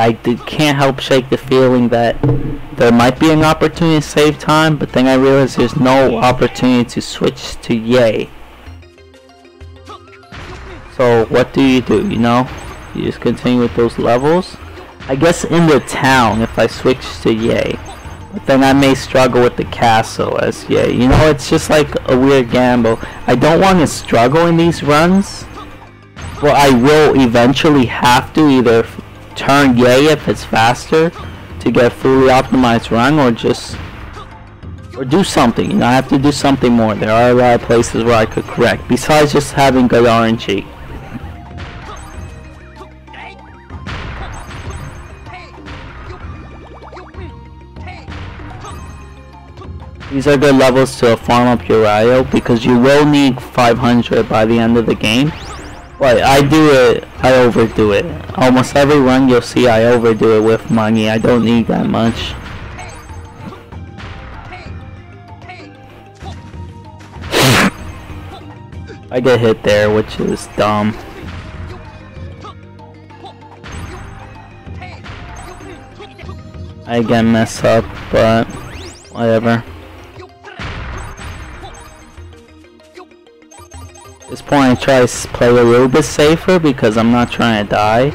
can't help shake the feeling that there might be an opportunity to save time, but then I realized there's no opportunity to switch to Ye. So what do? You know? You just continue with those levels? I guess in the town if I switch to Ye. But then I may struggle with the castle as Ye. You know, it's just like a weird gamble. I don't want to struggle in these runs. Well, I will eventually have to either turn Ye if it's faster to get a fully optimized run, or do something. You know, I have to do something more. There are a lot of places where I could correct, besides just having good RNG. These are good levels to farm up your IO, because you will need 500 by the end of the game. But I overdo it. Almost every run you'll see I overdo it with money. I don't need that much. I get hit there, which is dumb. I again mess up, but whatever. At this point I try to play a little bit safer because I'm not trying to die.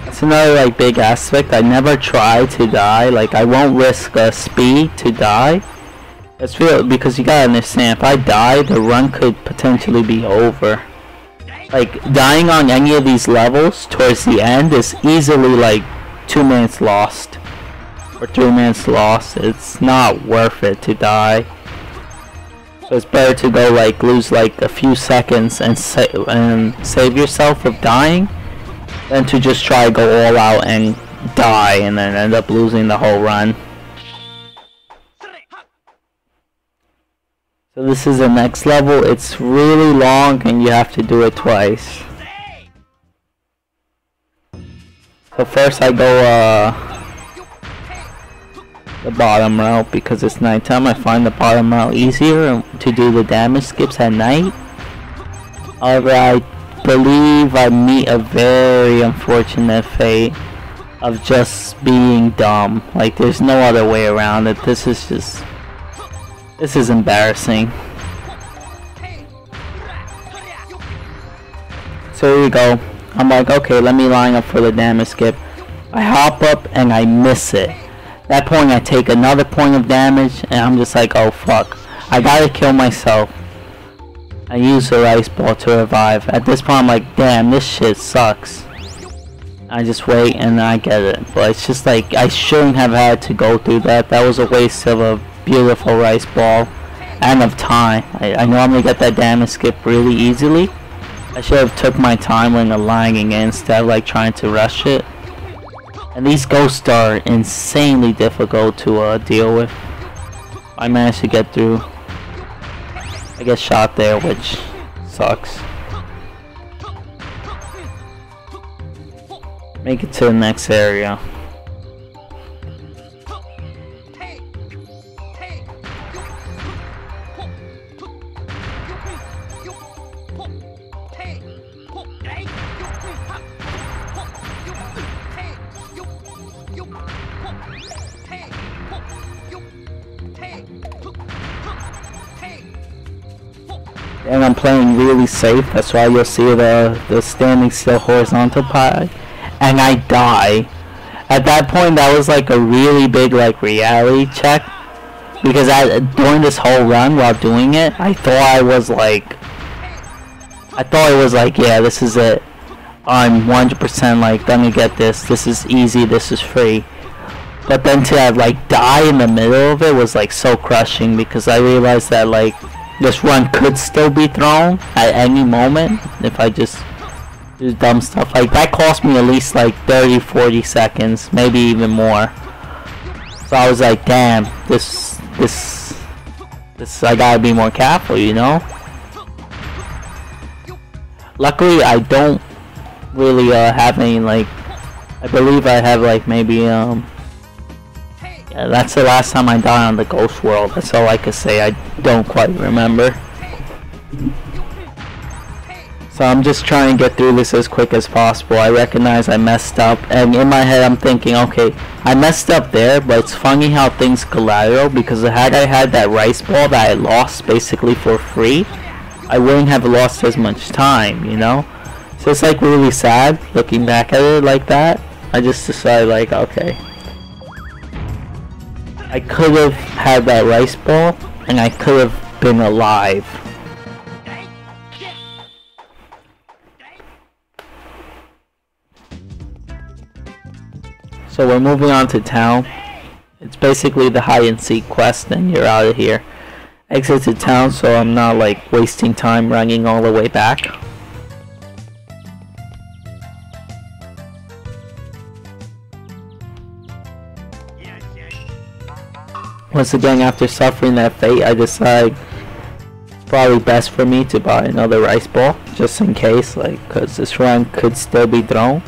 That's another like big aspect. I never try to die. Like, I won't risk speed to die. That's real, because you gotta understand, if I die, the run could potentially be over. Like, dying on any of these levels towards the end is easily like 2 minutes lost or 3 minutes lost. It's not worth it to die. So it's better to go like lose like a few seconds and save yourself of dying than to just try to go all out and die and then end up losing the whole run. So this is the next level. It's really long and you have to do it twice. So first I go the bottom route because it's nighttime. I find the bottom route easier to do the damage skips at night. However, I believe I meet a very unfortunate fate of just being dumb. Like, there's no other way around it. This is embarrassing. So here we go. I'm like, okay, let me line up for the damage skip. I hop up and I miss it. At that point I take another point of damage and I'm just like, oh fuck, I gotta kill myself. I use the ice ball to revive. At this point I'm like, damn, this shit sucks. I just wait and I get it. But it's just like, I shouldn't have had to go through that. That was a waste of a beautiful rice ball and of time. I normally get that damage skip really easily. I should have took my time when aligning it instead of like trying to rush it. And these ghosts are insanely difficult to deal with. I managed to get through. I get shot there, which sucks. Make it to the next area. And I'm playing really safe, that's why you'll see the standing still horizontal pie. And I die. At that point that was like a really big like reality check. Because during this whole run while doing it, I thought it was like, yeah, this is it. I'm 100% like gonna get this. This is easy, this is free. But then to have like die in the middle of it was like so crushing, because I realized that like this run could still be thrown at any moment if I just do dumb stuff. Like, that cost me at least like 30-40 seconds, maybe even more. So I was like, damn, this I gotta be more careful, you know? Luckily I don't really have any like, I believe I have like maybe I That's the last time I died on the Ghost World. That's all I can say. I don't quite remember. So I'm just trying to get through this as quick as possible. I recognize I messed up, and in my head I'm thinking, okay, I messed up there, but it's funny how things collateral, because had I had that rice ball that I lost basically for free, I wouldn't have lost as much time, you know? So it's like really sad looking back at it like that. I just decided like, okay, I could have had that rice ball, and I could have been alive. So we're moving on to town. It's basically the hide and seek quest, and you're out of here. Exit to town, so I'm not like wasting time running all the way back. Once again, after suffering that fate, I decide it's probably best for me to buy another rice ball, just in case, like, cause this run could still be thrown.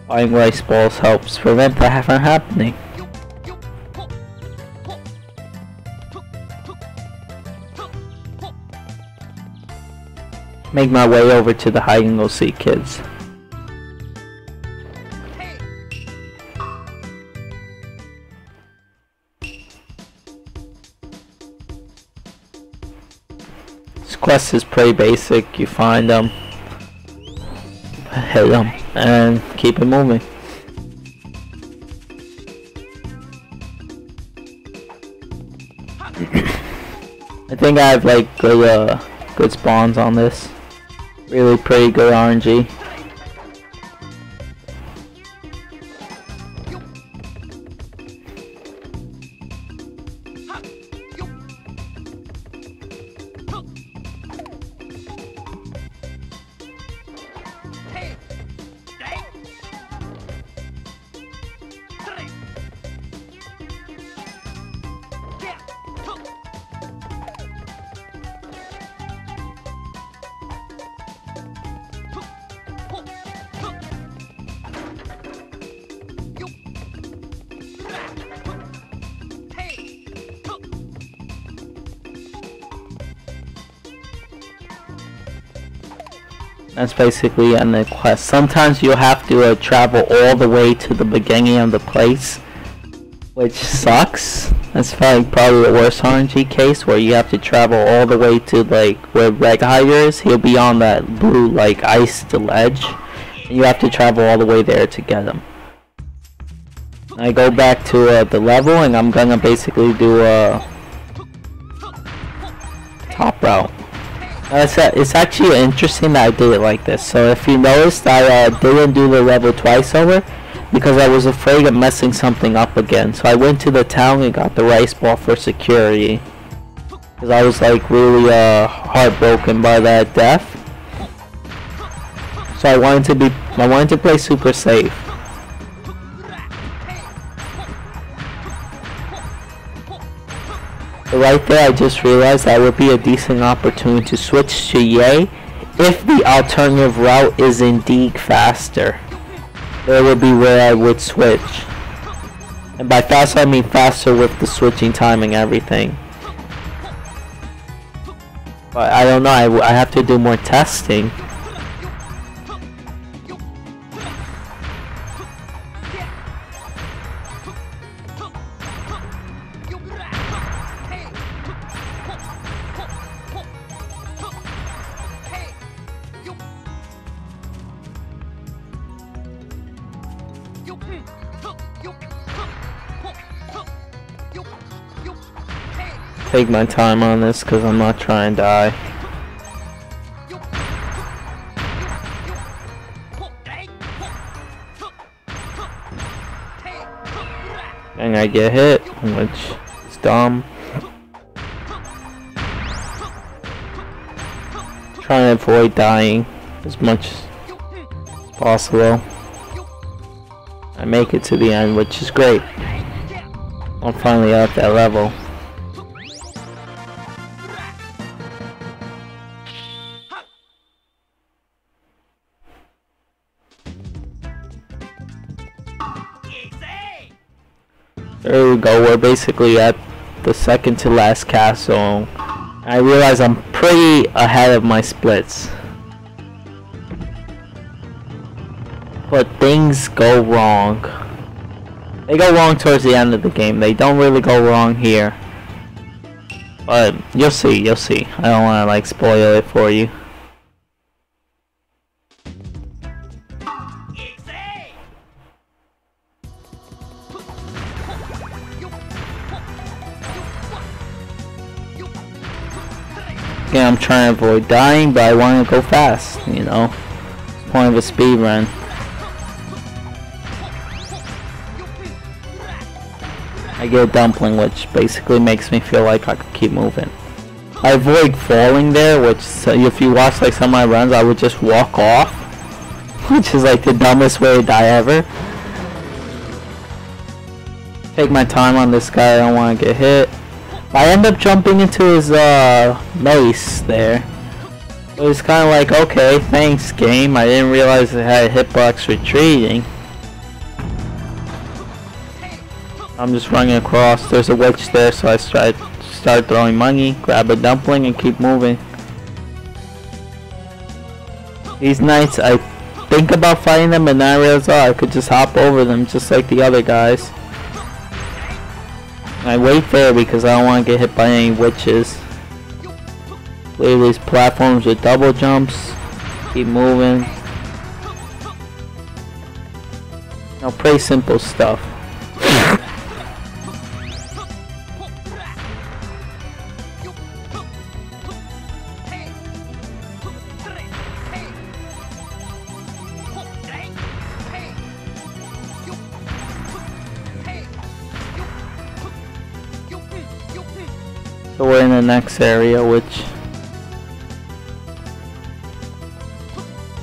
Buying rice balls helps prevent that from happening. Make my way over to the hide and go seek kids. This quest is pretty basic. You find them, hit them, and keep it moving. I think I have like good spawns on this. Really pretty good RNG. That's basically on the quest. Sometimes you'll have to travel all the way to the beginning of the place, which sucks. That's probably the worst RNG case, where you have to travel all the way to like where Reg Hider is. He'll be on that blue like ice ledge, and you have to travel all the way there to get him. I go back to the level, and I'm gonna basically do a top route. It's actually interesting that I did it like this. So if you noticed, I didn't do the level twice over because I was afraid of messing something up again. So I went to the town and got the rice ball for security, because I was like really heartbroken by that death. So I wanted to play super safe. But right there, I just realized that would be a decent opportunity to switch to Ye if the alternative route is indeed faster. There would be where I would switch. And by faster, I mean faster with the switching time and everything. But I don't know, I have to do more testing. Take my time on this because I'm not trying to die. And I get hit, which is dumb. Trying to avoid dying as much as possible. I make it to the end, which is great. I'm finally at that level. There we go, we're basically at the second to last castle. I realize I'm pretty ahead of my splits. But things go wrong. They go wrong towards the end of the game. They don't really go wrong here. But you'll see, you'll see. I don't want to like spoil it for you. Yeah, I'm trying to avoid dying, but I want to go fast, you know. It's the point of a speed run. I get a dumpling, which basically makes me feel like I could keep moving. I avoid falling there, which if you watch like some of my runs, I would just walk off, which is like the dumbest way to die ever. Take my time on this guy, I don't want to get hit. I end up jumping into his mace there. It was kind of like, okay, thanks game. I didn't realize it had a hitbox retreating. I'm just running across. There's a witch there, so I start throwing money, grab a dumpling, and keep moving. These knights, I think about fighting them, and then I realize, oh, I could just hop over them just like the other guys. I wait there because I don't want to get hit by any witches. Leave these platforms with double jumps. Keep moving. You know, pretty simple stuff. So we're in the next area, which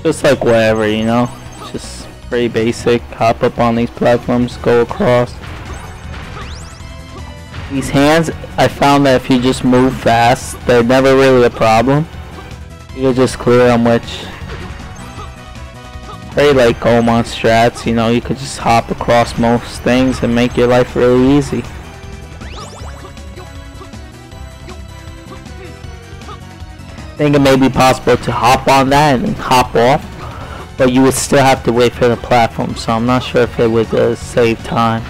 just like whatever, you know, just pretty basic. Hop up on these platforms, go across. These hands, I found that if you just move fast, they're never really a problem. You can just clear them, which pretty like Goemon strats, you know, you could just hop across most things and make your life really easy. I think it may be possible to hop on that and then hop off, but you would still have to wait for the platform, so I'm not sure if it would save time.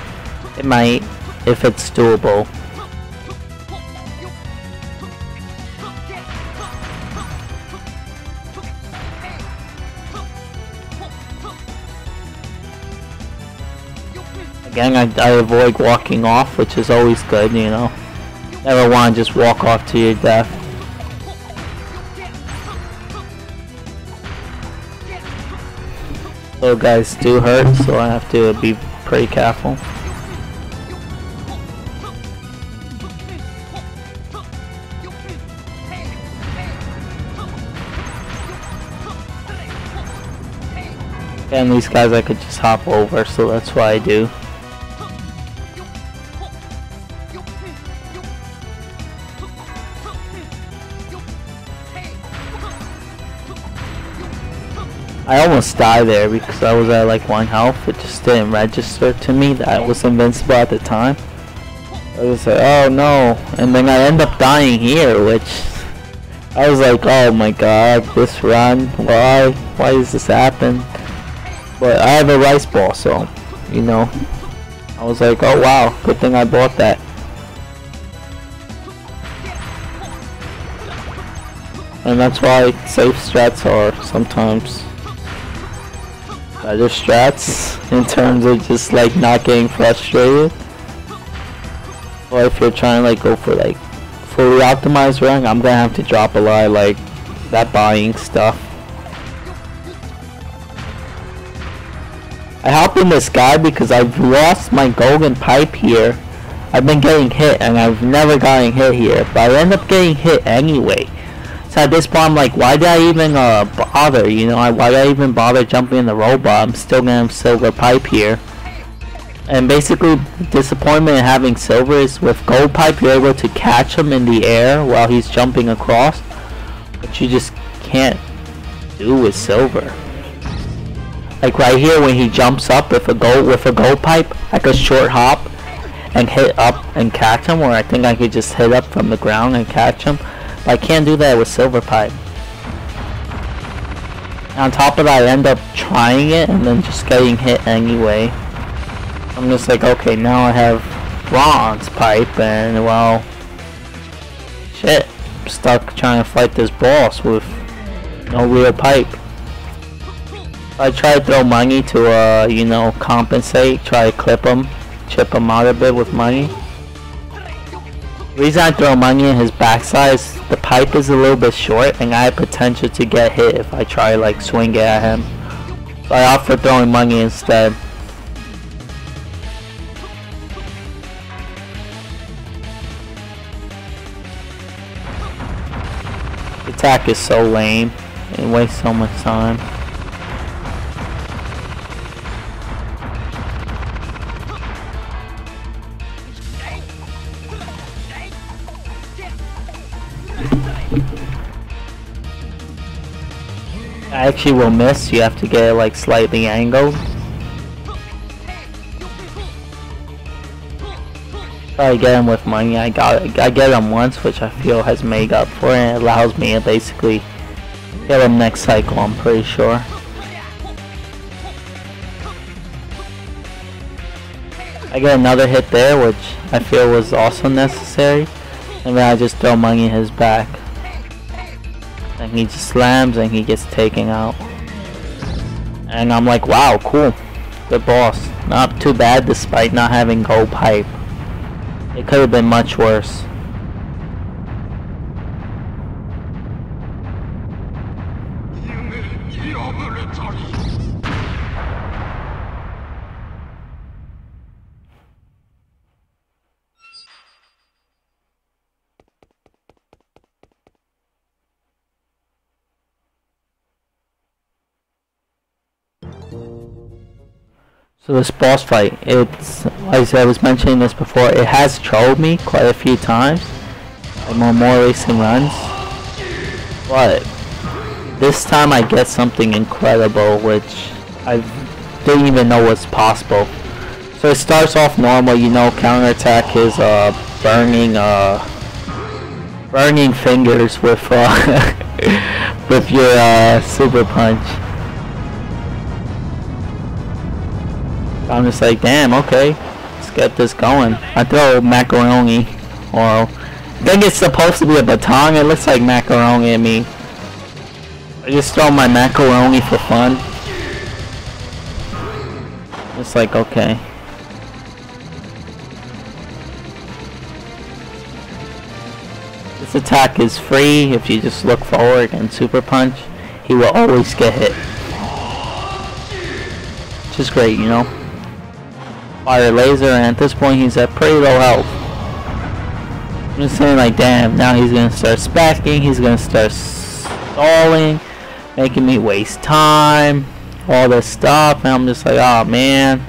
It might, if it's doable. Again, I avoid walking off, which is always good, you know. Never want to just walk off to your death. Little guys do hurt, so I have to be pretty careful. And these guys I could just hop over, so that's what I do. I almost died there because I was at like 1 health. It just didn't register to me that I was invincible at the time. I was like, oh no, and then I end up dying here, which I was like, oh my god, this run, why does this happen? But I have a rice ball, so, you know, I was like, oh wow, good thing I bought that. And that's why safe strats are sometimes better strats in terms of just like not getting frustrated. Or if you're trying to like go for like fully optimized run, I'm gonna have to drop a lot of like that buying stuff. I hop in this guy because I've lost my golden pipe here. I've been getting hit and I've never gotten hit here, but I end up getting hit anyway. So at this point I'm like, why did I even bother, you know, why did I even bother jumping in the robot? I'm still gonna have silver pipe here. And basically the disappointment in having silver is with gold pipe you're able to catch him in the air while he's jumping across, but you just can't do with silver. Like right here when he jumps up with a gold pipe, like a short hop, and hit up and catch him, or I think I could just hit up from the ground and catch him. But I can't do that with Silver Pipe. On top of that, I end up trying it and then just getting hit anyway. I'm just like, okay, now I have Bronze Pipe, and well, shit, I'm stuck trying to fight this boss with no real pipe. I try to throw money to, you know, compensate, try to clip him, chip him out a bit with money. The reason I throw money in his backside is the pipe is a little bit short and I have potential to get hit if I try like swing it at him. So I opt for throwing money instead. The attack is so lame. It wastes so much time. I actually will miss. You have to get it like slightly angled. Try to get him with money. I get him once, which I feel has made up for it, and it allows me to basically get him next cycle, I'm pretty sure. I get another hit there, which I feel was also necessary, and then I just throw money in his back. And he just slams and he gets taken out. And I'm like, wow, cool. Good boss. Not too bad despite not having gold pipe. It could have been much worse. So this boss fight, it's, as I was mentioning this before, it has trolled me quite a few times, like more racing runs, but this time I get something incredible which I didn't even know was possible. So it starts off normal, you know, counterattack is burning fingers with with your super punch. I'm just like, damn, okay, let's get this going. I throw macaroni, or I think it's supposed to be a baton. It looks like macaroni at me. I just throw my macaroni for fun. It's like, okay. This attack is free if you just look forward and super punch. He will always get hit. Which is great, you know. Fire laser, and at this point he's at pretty low health. I'm just saying, like, damn, now he's gonna start spacking, he's gonna start stalling, making me waste time, all this stuff, and I'm just like, oh man,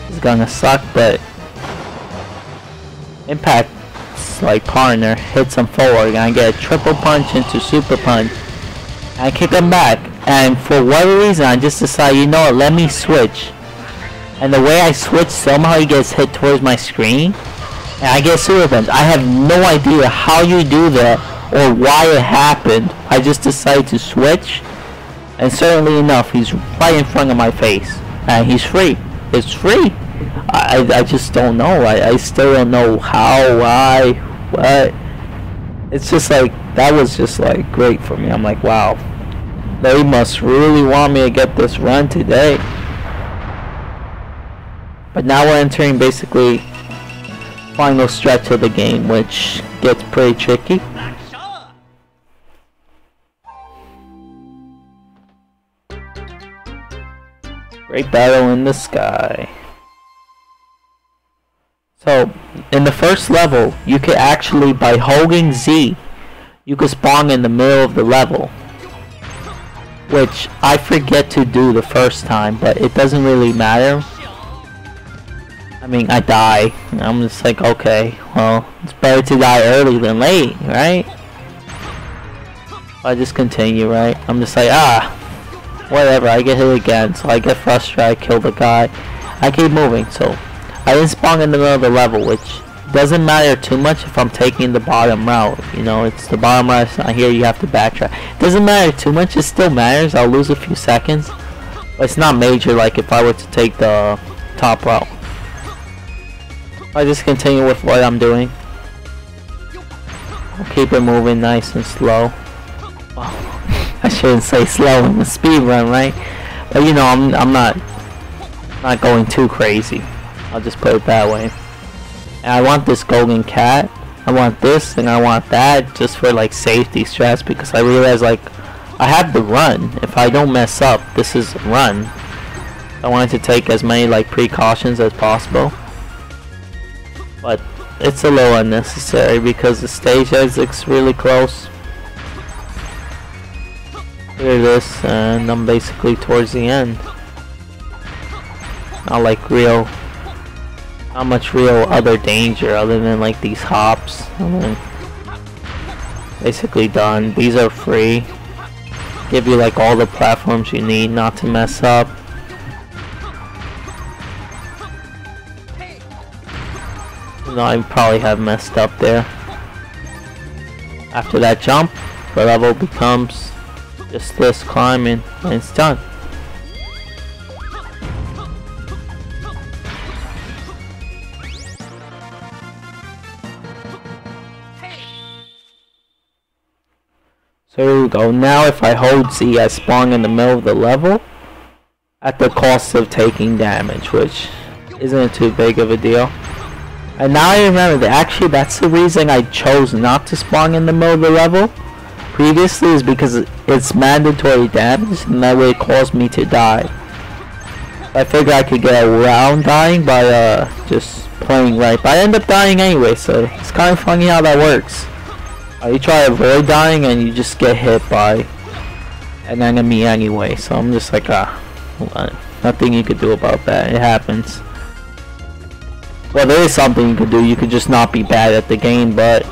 it's gonna suck. But Impact's like partner hits him forward, and I get a triple punch into super punch. I kick him back, and for whatever reason I just decide, you know what, let me switch. And the way I switch, somehow he gets hit towards my screen, and I get super punch. I have no idea how you do that or why it happened. I just decided to switch, and certainly enough, he's right in front of my face, and he's free. It's free. I just don't know. I still don't know how, why, what. It's just like, that was just like great for me. I'm like, wow, they must really want me to get this run today. But now we're entering basically final stretch of the game, which gets pretty tricky. Great battle in the sky. So, in the first level, you could actually, by holding Z, you could spawn in the middle of the level. Which I forget to do the first time, but it doesn't really matter. I mean, I die. I'm just like, okay, well, it's better to die early than late, right? I just continue, right? I'm just like, whatever, I get hit again, so I get frustrated, I kill the guy. I keep moving, so I didn't spawn in the middle of the level, which doesn't matter too much if I'm taking the bottom route. You know, it's the bottom route, it's not here, you have to backtrack. It doesn't matter too much, it still matters. I'll lose a few seconds. But it's not major like if I were to take the top route. I just continue with what I'm doing. I'll keep it moving nice and slow. Oh, I shouldn't say slow in the speed run, right? But you know, I'm not going too crazy. I'll just put it that way. And I want this golden cat. I want this and I want that just for like safety strats, because I realize like I have the run. If I don't mess up, this is a run. I wanted to take as many like precautions as possible. But it's a little unnecessary because the stage exit's really close. Here it is, and I'm basically towards the end. Not like not much real other danger other than like these hops. And then basically done. These are free. Give you like all the platforms you need not to mess up. No, I probably have messed up there. After that jump, the level becomes just this climbing, and it's done. So here we go. Now if I hold Z, I spawn in the middle of the level at the cost of taking damage, which isn't too big of a deal. And now I remember that actually that's the reason I chose not to spawn in the middle of the level previously, is because it's mandatory damage and that way it caused me to die. I figured I could get around dying by just playing right, but I end up dying anyway, so it's kind of funny how that works. You try to avoid dying and you just get hit by an enemy anyway, so I'm just like, nothing you could do about that, it happens. Well, there is something you could do. You could just not be bad at the game, but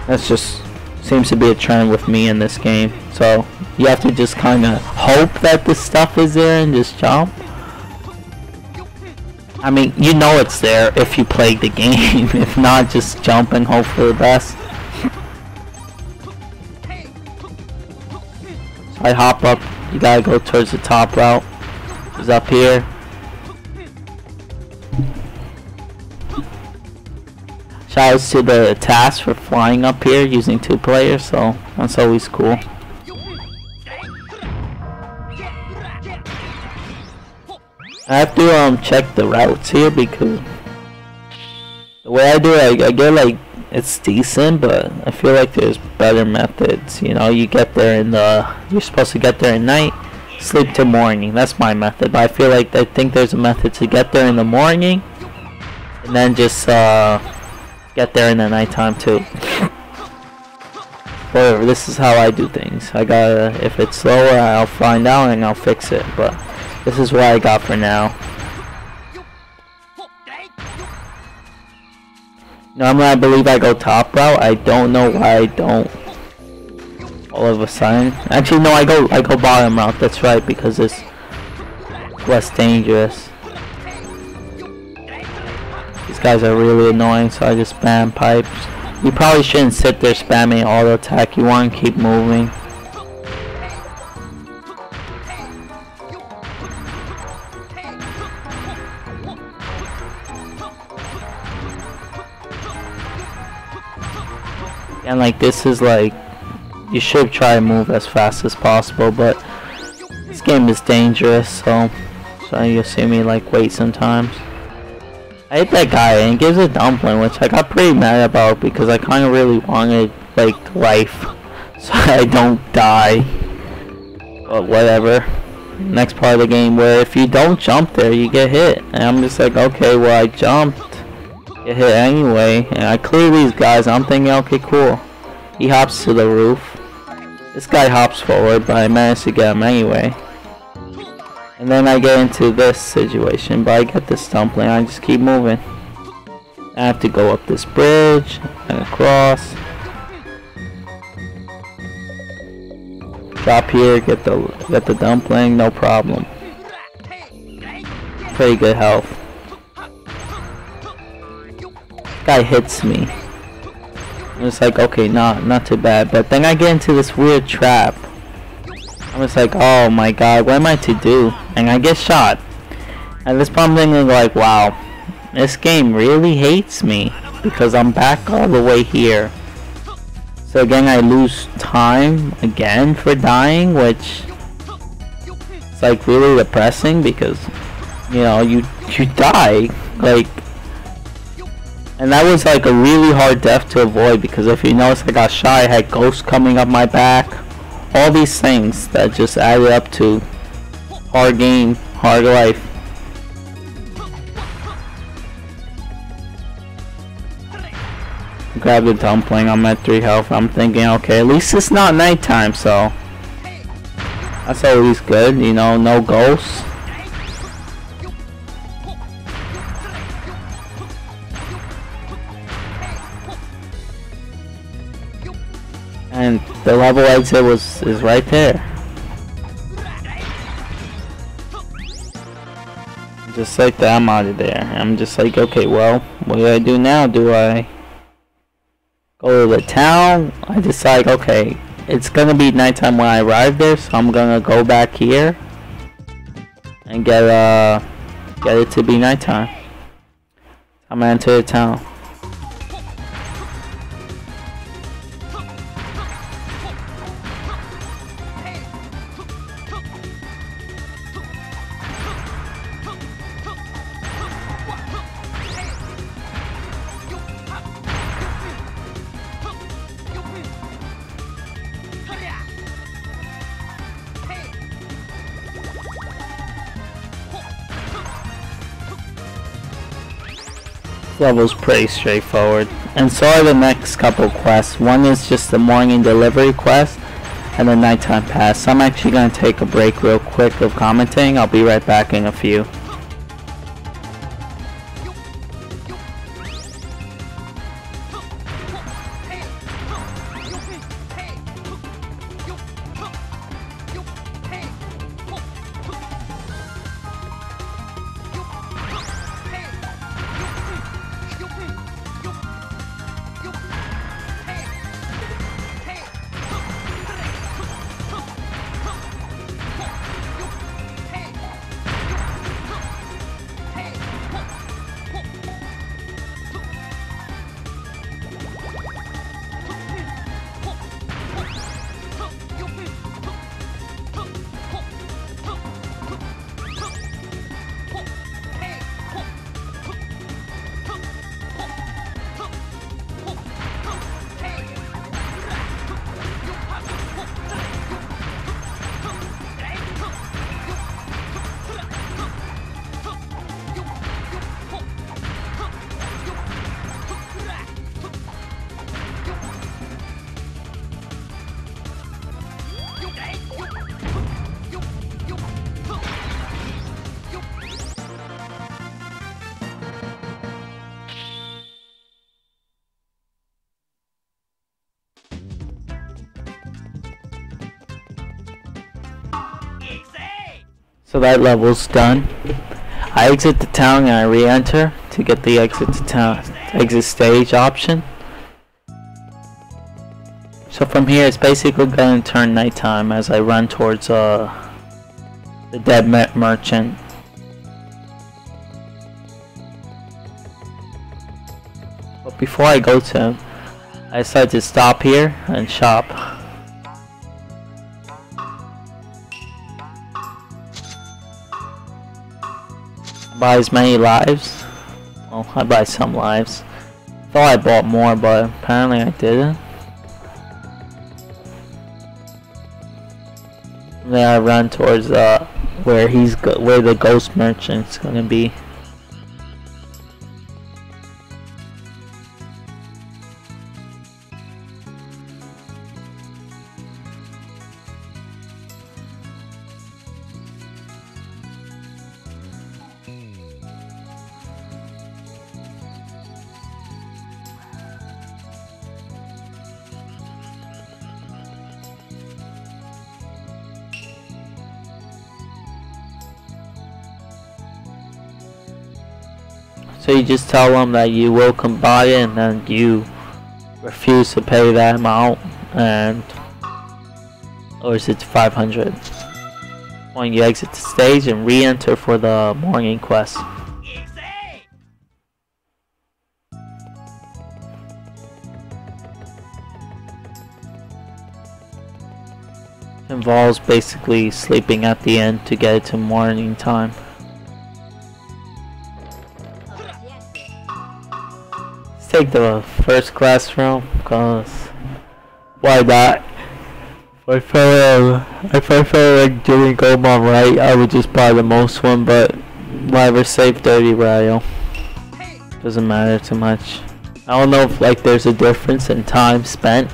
that's just seems to be a trend with me in this game. So you have to just kind of hope that this stuff is there and just jump. I mean, you know it's there if you play the game. If not, just jump and hope for the best. So I hop up. You gotta go towards the top route. It's up here. Shoutouts to the task for flying up here using 2 players, so that's always cool. I have to check the routes here because the way I do it, I get like it's decent, but I feel like there's better methods. You know, you get there in you're supposed to get there at night, sleep till morning. That's my method, but I think there's a method to get there in the morning and then just get there in the nighttime too. Whatever, this is how I do things. If it's slower, I'll find out and I'll fix it, but this is what I got for now. Normally I believe I go top route. I don't know why I don't all of a sudden. Actually no, I go bottom route, that's right, because it's less dangerous. These guys are really annoying, so I just spam pipes. You probably shouldn't sit there spamming auto attack. You want to keep moving. And like this is like, you should try to move as fast as possible, but this game is dangerous, so you'll see me like wait sometimes. I hate that guy, and he gives a dumpling, which I got pretty mad about because I kind of really wanted like life so I don't die. But whatever. Next part of the game where if you don't jump there, you get hit. And I'm just like, okay, well I jumped, get hit anyway, and I clear these guys. I'm thinking, okay, cool. He hops to the roof. This guy hops forward, but I managed to get him anyway. And then I get into this situation, but I get this dumpling, I just keep moving. I have to go up this bridge and across. Drop here, get the dumpling, no problem. Pretty good health. guy hits me. And it's like, okay, not too bad. But then I get into this weird trap. I'm just like, oh my god, what am I to do? And I get shot. At this point I'm thinking like, wow, this game really hates me because I'm back all the way here. So again, I lose time again for dying, which is like really depressing because, you know, you die, like, and that was like a really hard death to avoid because if you notice, I got shot, I had ghosts coming up my back, all these things that just added up to hard game, hard life. Grab the dumpling, I'm at 3 health, I'm thinking, okay, at least it's not nighttime, so that's at least good, you know, no ghosts. And the level exit is right there. Just like that, I'm out of there. I'm just like, okay, well, what do I do now? Do I go to the town? I decide, okay, it's gonna be nighttime when I arrive there, so I'm gonna go back here and get it to be nighttime. I'm gonna enter the town. Level's pretty straightforward, and so are the next couple quests. One is just the morning delivery quest and the nighttime pass. So I'm actually going to take a break real quick of commenting. I'll be right back in a few. So that level's done. I exit the town and I re-enter to get the exit stage option. So from here it's basically going to turn nighttime as I run towards the dead merchant. But before I go to him, I decide to stop here and shop. Buy as many lives. Well, I buy some lives. Thought I bought more, but apparently I didn't. Then I run towards where the ghost merchant's gonna be. So you just tell them that you will come buy it and then you refuse to pay that amount, and or is it 500? When you exit the stage and re-enter for the morning quest. Involves basically sleeping at the end to get it to morning time. Let's take the first class room, cause why not? If I felt like doing Goemon right, I would just buy the most one, but whatever, save 30 Ryo. Doesn't matter too much. I don't know if like there's a difference in time spent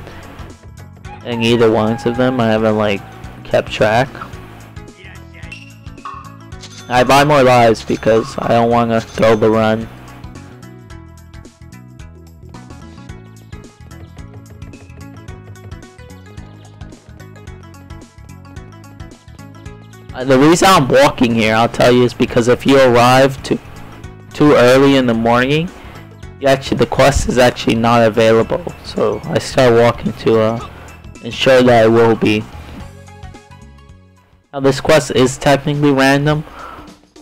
in either ones of them. I haven't like kept track. I buy more lives because I don't want to throw the run. The reason I'm walking here, I'll tell you, is because if you arrive too early in the morning, the quest is actually not available. So I start walking to ensure that it will be. Now this quest is technically random.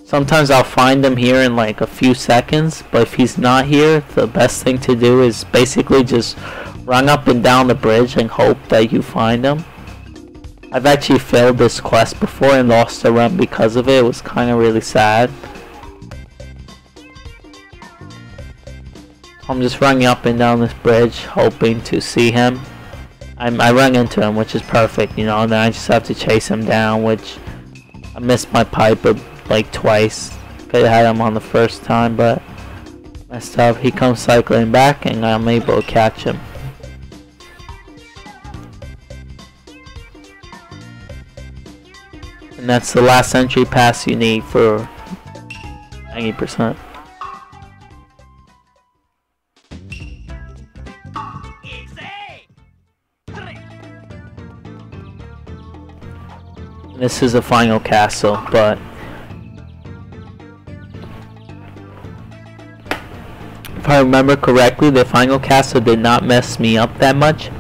Sometimes I'll find him here in like a few seconds, but if he's not here, the best thing to do is basically just run up and down the bridge and hope that you find him. I've actually failed this quest before and lost a run because of it. It was kind of really sad. I'm just running up and down this bridge hoping to see him. I run into him, which is perfect, you know, and then I just have to chase him down, which I missed my pipe like twice. Could have had him on the first time, but messed up. He comes cycling back and I'm able to catch him. And that's the last entry pass you need for 90%. This is the final castle, but if I remember correctly, the final castle did not mess me up that much.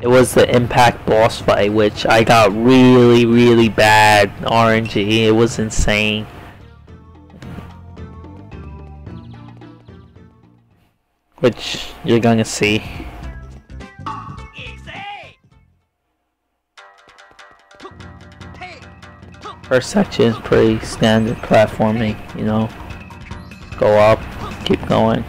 It was the impact boss fight, which I got really bad RNG. It was insane. Which you're gonna see. First section is pretty standard platforming, you know. Go up, keep going.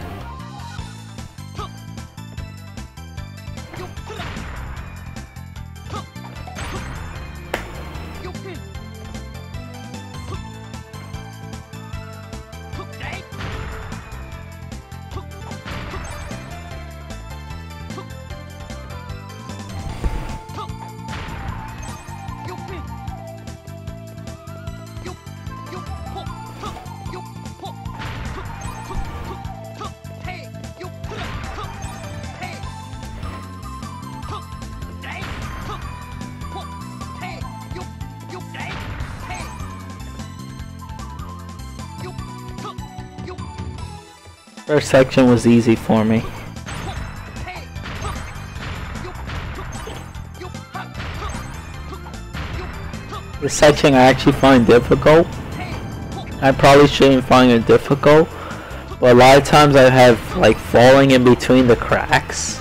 First section was easy for me. This section I actually find difficult. I probably shouldn't find it difficult, but a lot of times I have like falling in between the cracks.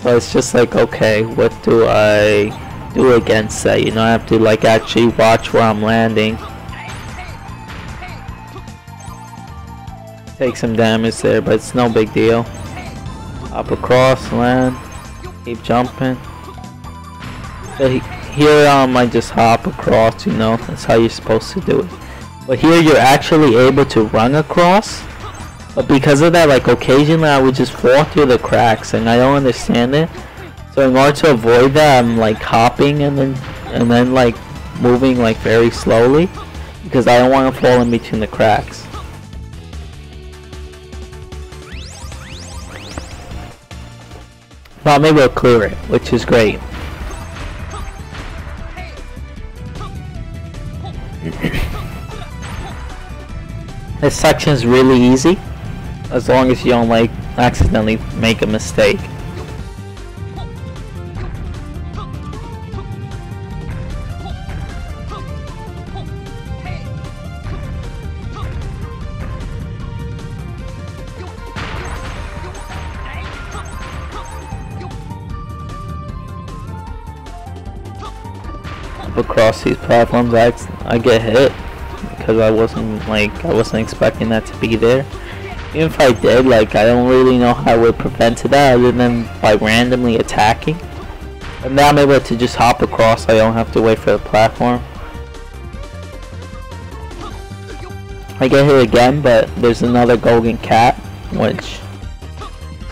So it's just like, okay, what do I do against that? You know, I have to like actually watch where I'm landing. Take some damage there, but it's no big deal. Hop across, land, keep jumping. So here I just hop across, you know, that's how you're supposed to do it. But here you're actually able to run across. But because of that, like occasionally I would just fall through the cracks and I don't understand it. So in order to avoid that, I'm like hopping and then like moving like very slowly because I don't want to fall in between the cracks. Well, maybe I'll clear it, which is great. This section is really easy, as long as you don't like accidentally make a mistake. Across these platforms, I get hit because I wasn't expecting that to be there. Even if I did, like, I don't really know how I would prevent that other than by randomly attacking. And now I'm able to just hop across. I don't have to wait for the platform. I get hit again, but there's another golden cat, which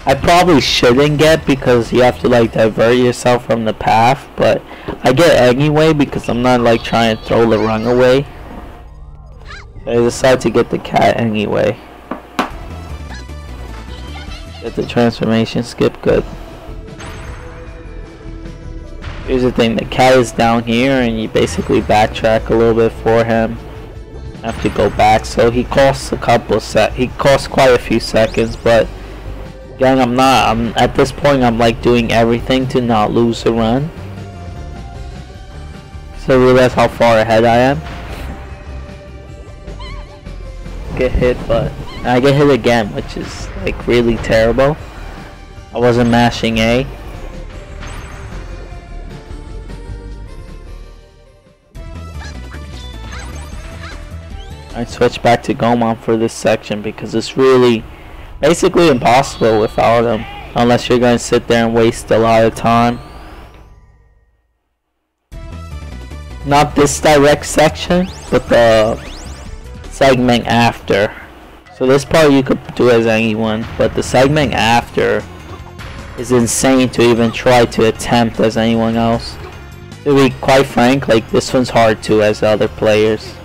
I probably shouldn't get because you have to like divert yourself from the path, but I get anyway because I'm not like trying to throw the run away. So I decide to get the cat anyway. Get the transformation skip, good. Here's the thing, the cat is down here and you basically backtrack a little bit for him. Have to go back, so he costs quite a few seconds, but again, I'm at this point I'm like doing everything to not lose a run. So realize how far ahead I am. Get hit, but I get hit again, which is like really terrible. I wasn't mashing A. I switch back to Goemon for this section because it's really basically impossible without him, unless you're going to sit there and waste a lot of time. Not this direct section, but the segment after. So this part you could do as anyone, but the segment after is insane to even try to attempt as anyone else. To be quite frank, like this one's hard too as other players.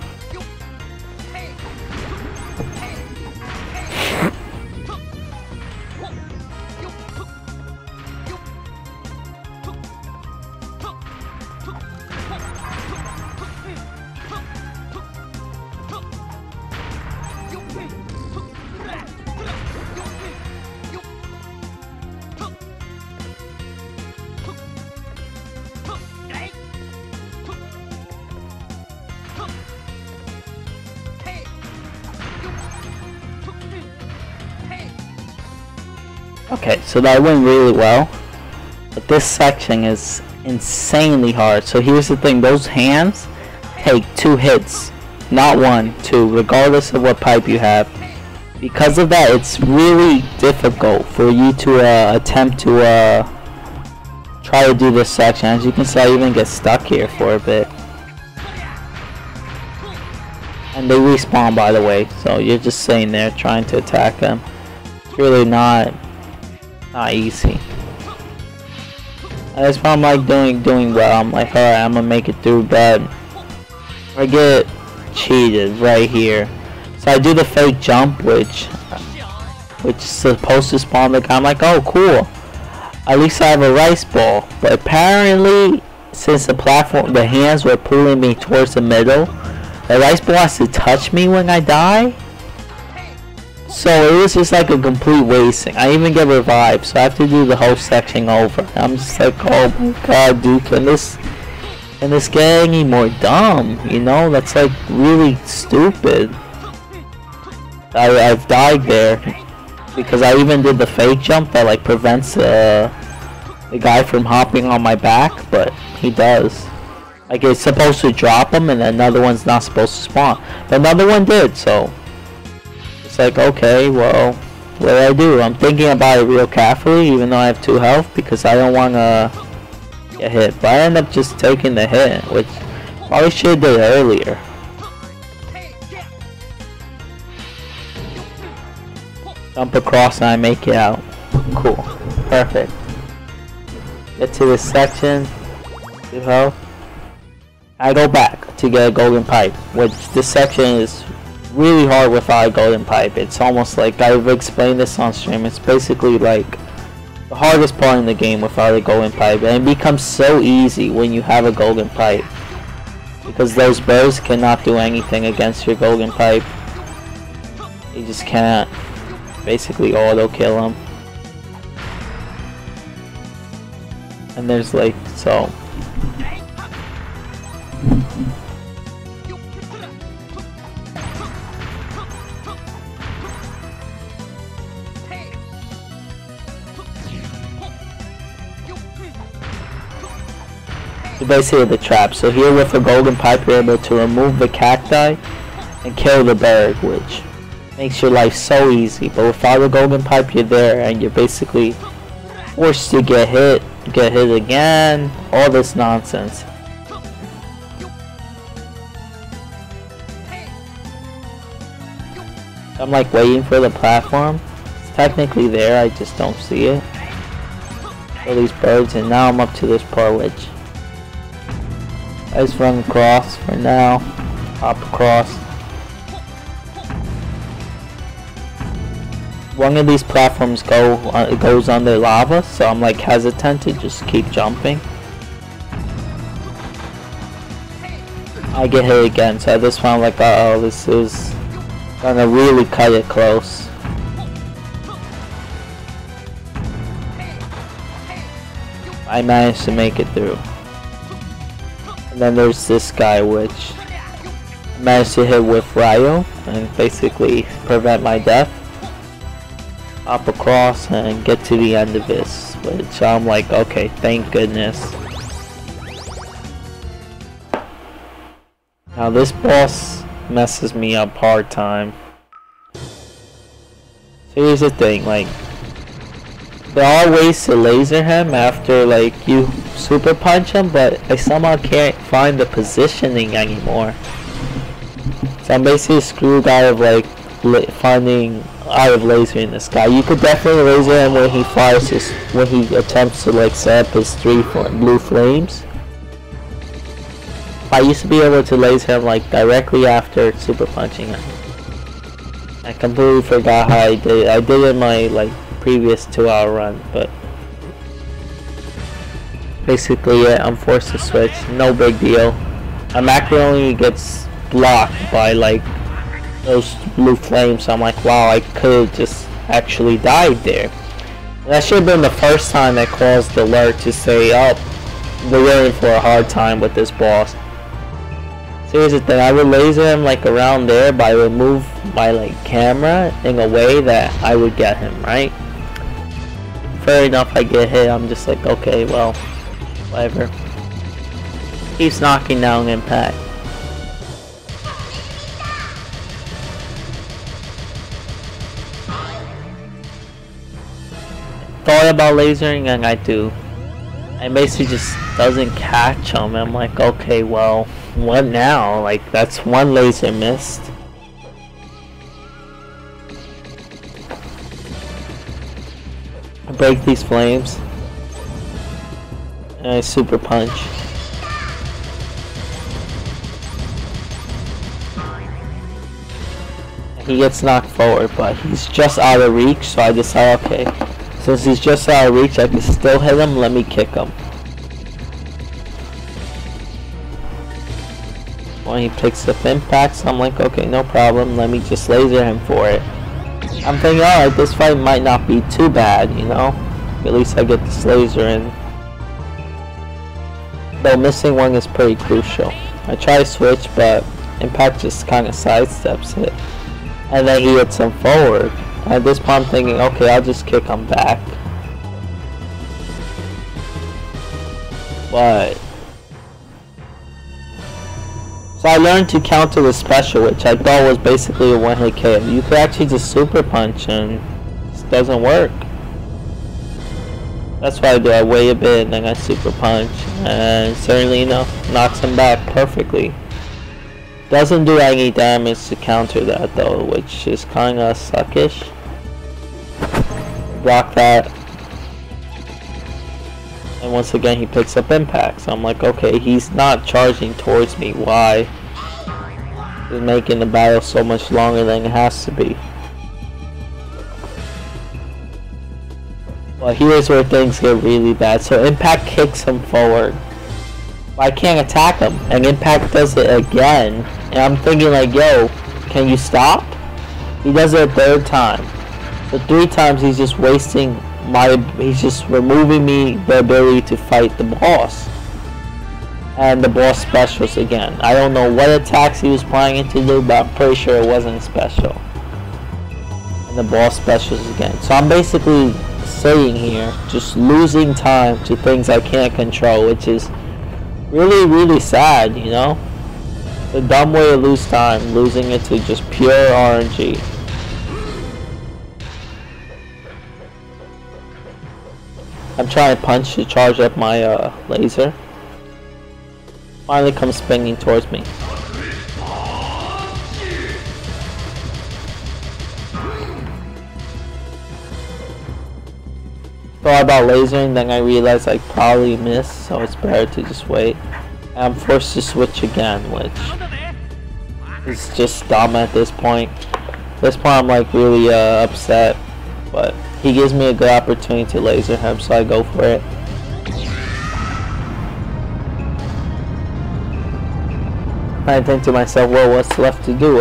Okay, so that went really well, but this section is insanely hard. So here's the thing, those hands take 2 hits, not 1, 2, regardless of what pipe you have. Because of that, it's really difficult for you to attempt to try to do this section. As you can see, I even get stuck here for a bit. And they respawn, by the way, so you're just sitting there trying to attack them. It's really not easy. And that's why I'm like doing well. I'm like, alright, I'm gonna make it through, but I get cheated right here. So I do the fake jump, which is supposed to spawn the guy. I'm like, oh cool, at least I have a rice ball. But apparently, since the hands were pulling me towards the middle, the rice ball has to touch me when I die. So it was just like a complete wasting. I even get revived, so I have to do the whole section over. I'm just like, oh my god, dude, can this get any more dumb? You know, that's like really stupid. I've died there because I even did the fake jump that like prevents the guy from hopping on my back, but he does. Like it's supposed to drop him, and another one's not supposed to spawn, but another one did. So it's like, okay, well, what do I do? I'm thinking about it real carefully, even though I have 2 health, because I don't want to get hit. But I end up just taking the hit, which probably should have did earlier. Jump across and I make it out. Cool. Perfect. Get to this section. 2 health. I go back to get a golden pipe, which this section is really hard without a golden pipe. It's almost like, I've explained this on stream, it's basically like the hardest part in the game without a golden pipe, and it becomes so easy when you have a golden pipe, because those birds cannot do anything against your golden pipe. You just can't basically auto kill him. And there's like, so. So basically the trap. So here with a golden pipe you're able to remove the cacti and kill the berg, which makes your life so easy. But without a golden pipe you're there and you're basically forced to get hit again, all this nonsense. I'm like waiting for the platform. It's technically there, I just don't see it. All these birds, and now I'm up to this part which I just run across for now. Hop across. One of these platforms goes under lava, so I'm like hesitant to just keep jumping. I get hit again, so at this point I'm like, uh oh, this is gonna really cut it close. I managed to make it through. And then there's this guy which I managed to hit with Ryo and basically prevent my death. Hop across and get to the end of this, which I'm like, okay, thank goodness. Now this boss messes me up hard time. So here's the thing, like, there are ways to laser him after like you super punch him, but I somehow can't find the positioning anymore. So I'm basically screwed out of like finding out of lasering this guy. You could definitely laser him when he fires his, when he attempts to like set up his 3 blue flames. I used to be able to laser him like directly after super punching him. I completely forgot how I did it. I did it in my like previous 2-hour run, but basically yeah, I'm forced to switch. No big deal. My macro only gets blocked by like those blue flames, so I'm like, wow, I could have just actually died there. And that should have been the first time that caused the alert to say, oh, we're in for a hard time with this boss. So here's the thing, I would laser him like around there, but I would move my like camera in a way that I would get him, right? Fair enough, I get hit, I'm just like, okay, well, whatever. Keeps knocking down impact. Thought about lasering and I do. I basically just doesn't catch him. I'm like, okay, well, what now? Like, that's one laser missed. I break these flames. And I super punch. He gets knocked forward, but he's just out of reach, so I decide, okay, since he's just out of reach, I can still hit him, let me kick him. When he picks up impacts, I'm like, okay, no problem, let me just laser him for it. I'm thinking, alright, this fight might not be too bad, you know? At least I get this laser in. Though missing one is pretty crucial. I try to switch, but impact just kind of sidesteps it. And then he hits him forward. At this point I'm thinking, okay, I'll just kick him back. But so I learned to counter the special, which I thought was basically a one-hit KO. You could actually just super punch and it just doesn't work. That's why I do. I wait a bit and then I super punch, and certainly enough, knocks him back perfectly. Doesn't do any damage to counter that though, which is kinda suckish. Block that. And once again he picks up impact. So I'm like, okay, he's not charging towards me. Why? He's making the battle so much longer than it has to be. Well, here's where things get really bad. So impact kicks him forward. I can't attack him, and impact does it again, and I'm thinking like, yo, can you stop? He does it a third time. So 3 times he's just wasting he's just removing me the ability to fight the boss. And the boss specials again. I don't know what attacks he was planning to do, but I'm pretty sure it wasn't special. And the boss specials again. So I'm basically sitting here, just losing time to things I can't control, which is really, really sad, you know? It's a dumb way to lose time, losing it to just pure RNG. I'm trying to punch to charge up my laser. Finally comes spinning towards me. Thought about lasering, then I realized I probably missed, so it's better to just wait. And I'm forced to switch again, which is just dumb at this point. At this point I'm like really upset, but he gives me a good opportunity to laser him, so I go for it. I think to myself, well, what's left to do?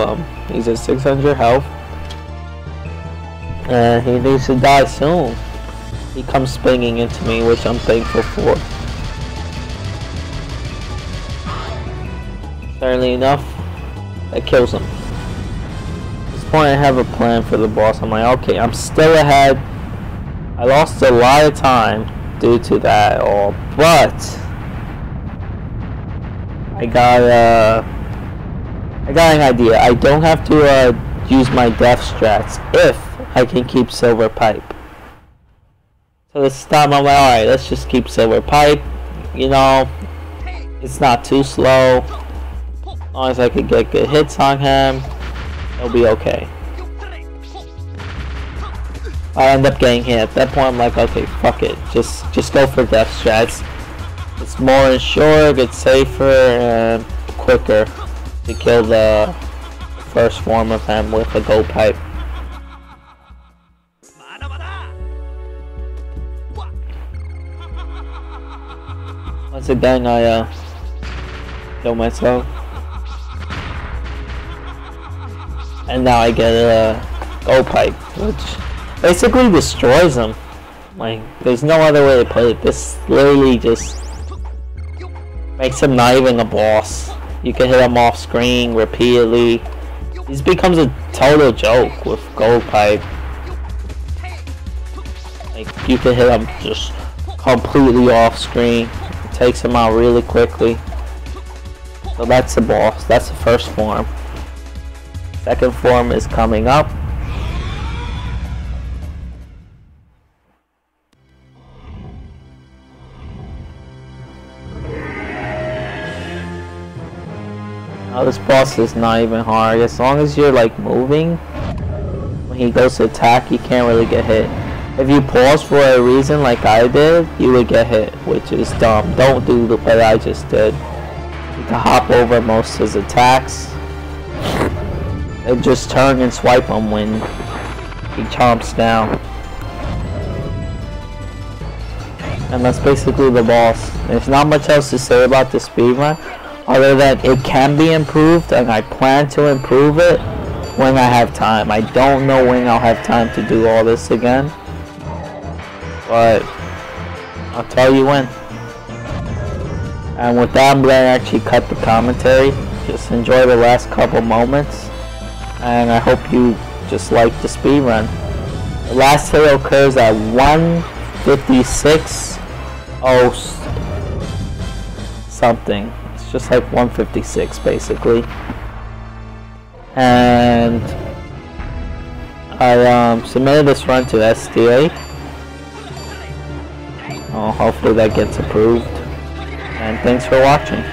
He's at 600 health, and he needs to die soon. He comes spinning into me, which I'm thankful for. Fairly enough, that kills him. At this point, I have a plan for the boss. I'm like, okay, I'm still ahead. I lost a lot of time due to that all, but I got an idea. I don't have to use my death strats if I can keep Silver Pipe. So this time I'm like, alright, let's just keep Silver Pipe. You know, it's not too slow. As long as I can get good hits on him, it'll be okay. I end up getting hit. At that point I'm like, okay, fuck it. Just go for death strats. It's more insured, it's safer, and quicker to kill the first form of him with a gold pipe. Once again, I kill myself, and now I get a gold pipe, which basically destroys him. Like, there's no other way to put it. This literally just makes him not even a boss. You can hit him off screen repeatedly. This becomes a total joke with gold pipe. Like, you can hit him just completely off screen. It takes him out really quickly. So that's the boss. That's the first form. Second form is coming up. Now this boss is not even hard. As long as you're like moving, when he goes to attack, you can't really get hit. If you pause for a reason like I did, you would get hit, which is dumb. Don't do what I just did. You can hop over most of his attacks and just turn and swipe him when he chomps down. And that's basically the boss. There's not much else to say about the speedrun, other than it can be improved, and I plan to improve it when I have time. I don't know when I'll have time to do all this again, but I'll tell you when. And with that, I'm going to actually cut the commentary. Just enjoy the last couple moments, and I hope you just like the speedrun. The last hit occurs at 1:56 something. It's just like 1:56 basically. And I submitted this run to STA. Oh, hopefully that gets approved. And thanks for watching.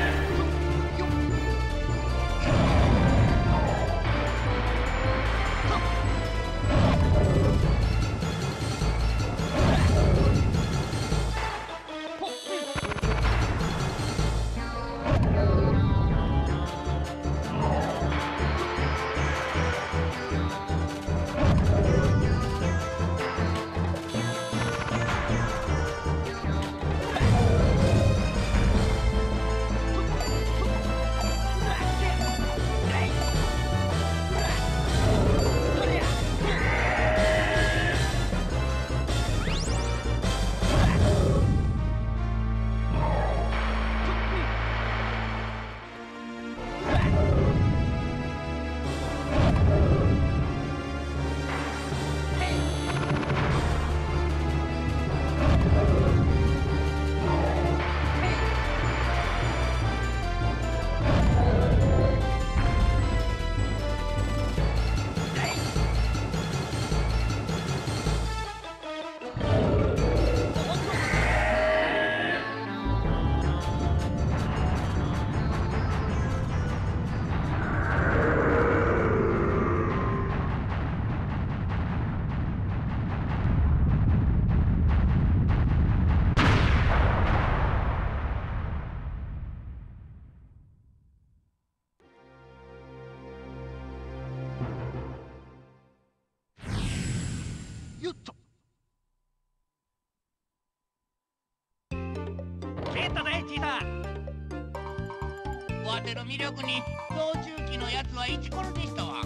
よっと。ケータだよ、チータ。わての魅力に道中記のやつはイチコロでしたわ。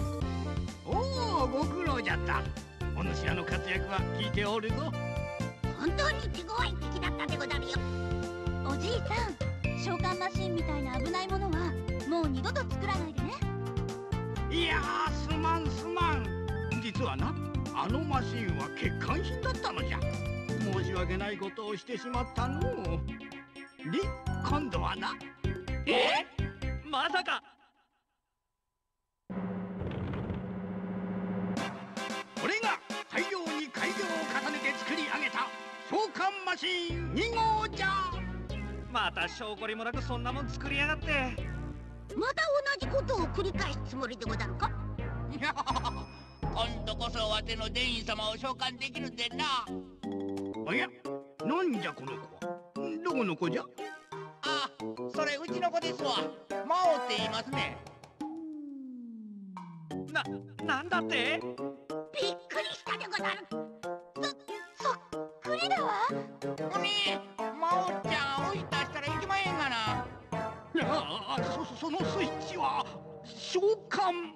おお、ご苦労じゃった。お主らの活躍は聞いておるぞ。本当に手強い敵だったでござるよ。おじいさん、召喚マシンみたいな危ないものはもう二度と作らないでね。いやー、すまんすまん。実はな、あのマシンは欠陥品だったのじゃ。申し訳ないことをしてしまったのう。で、今度はな。まさか。これが大量に改良を重ねて作り上げた召喚マシン2号じゃ。また証拠りもなくそんなもん作りやがって。また同じことを繰り返すつもりでござるか。今度こそわての伝員様を召喚できるでな。おや、なんじゃこの子は。どこの子じゃ。あ、それうちの子ですわ。魔王って言いますね。なんだって？びっくりしたでござる。そっくりだわ。おめ魔王ちゃん追い出したらいけまへんがな。いや、そのスイッチは召喚。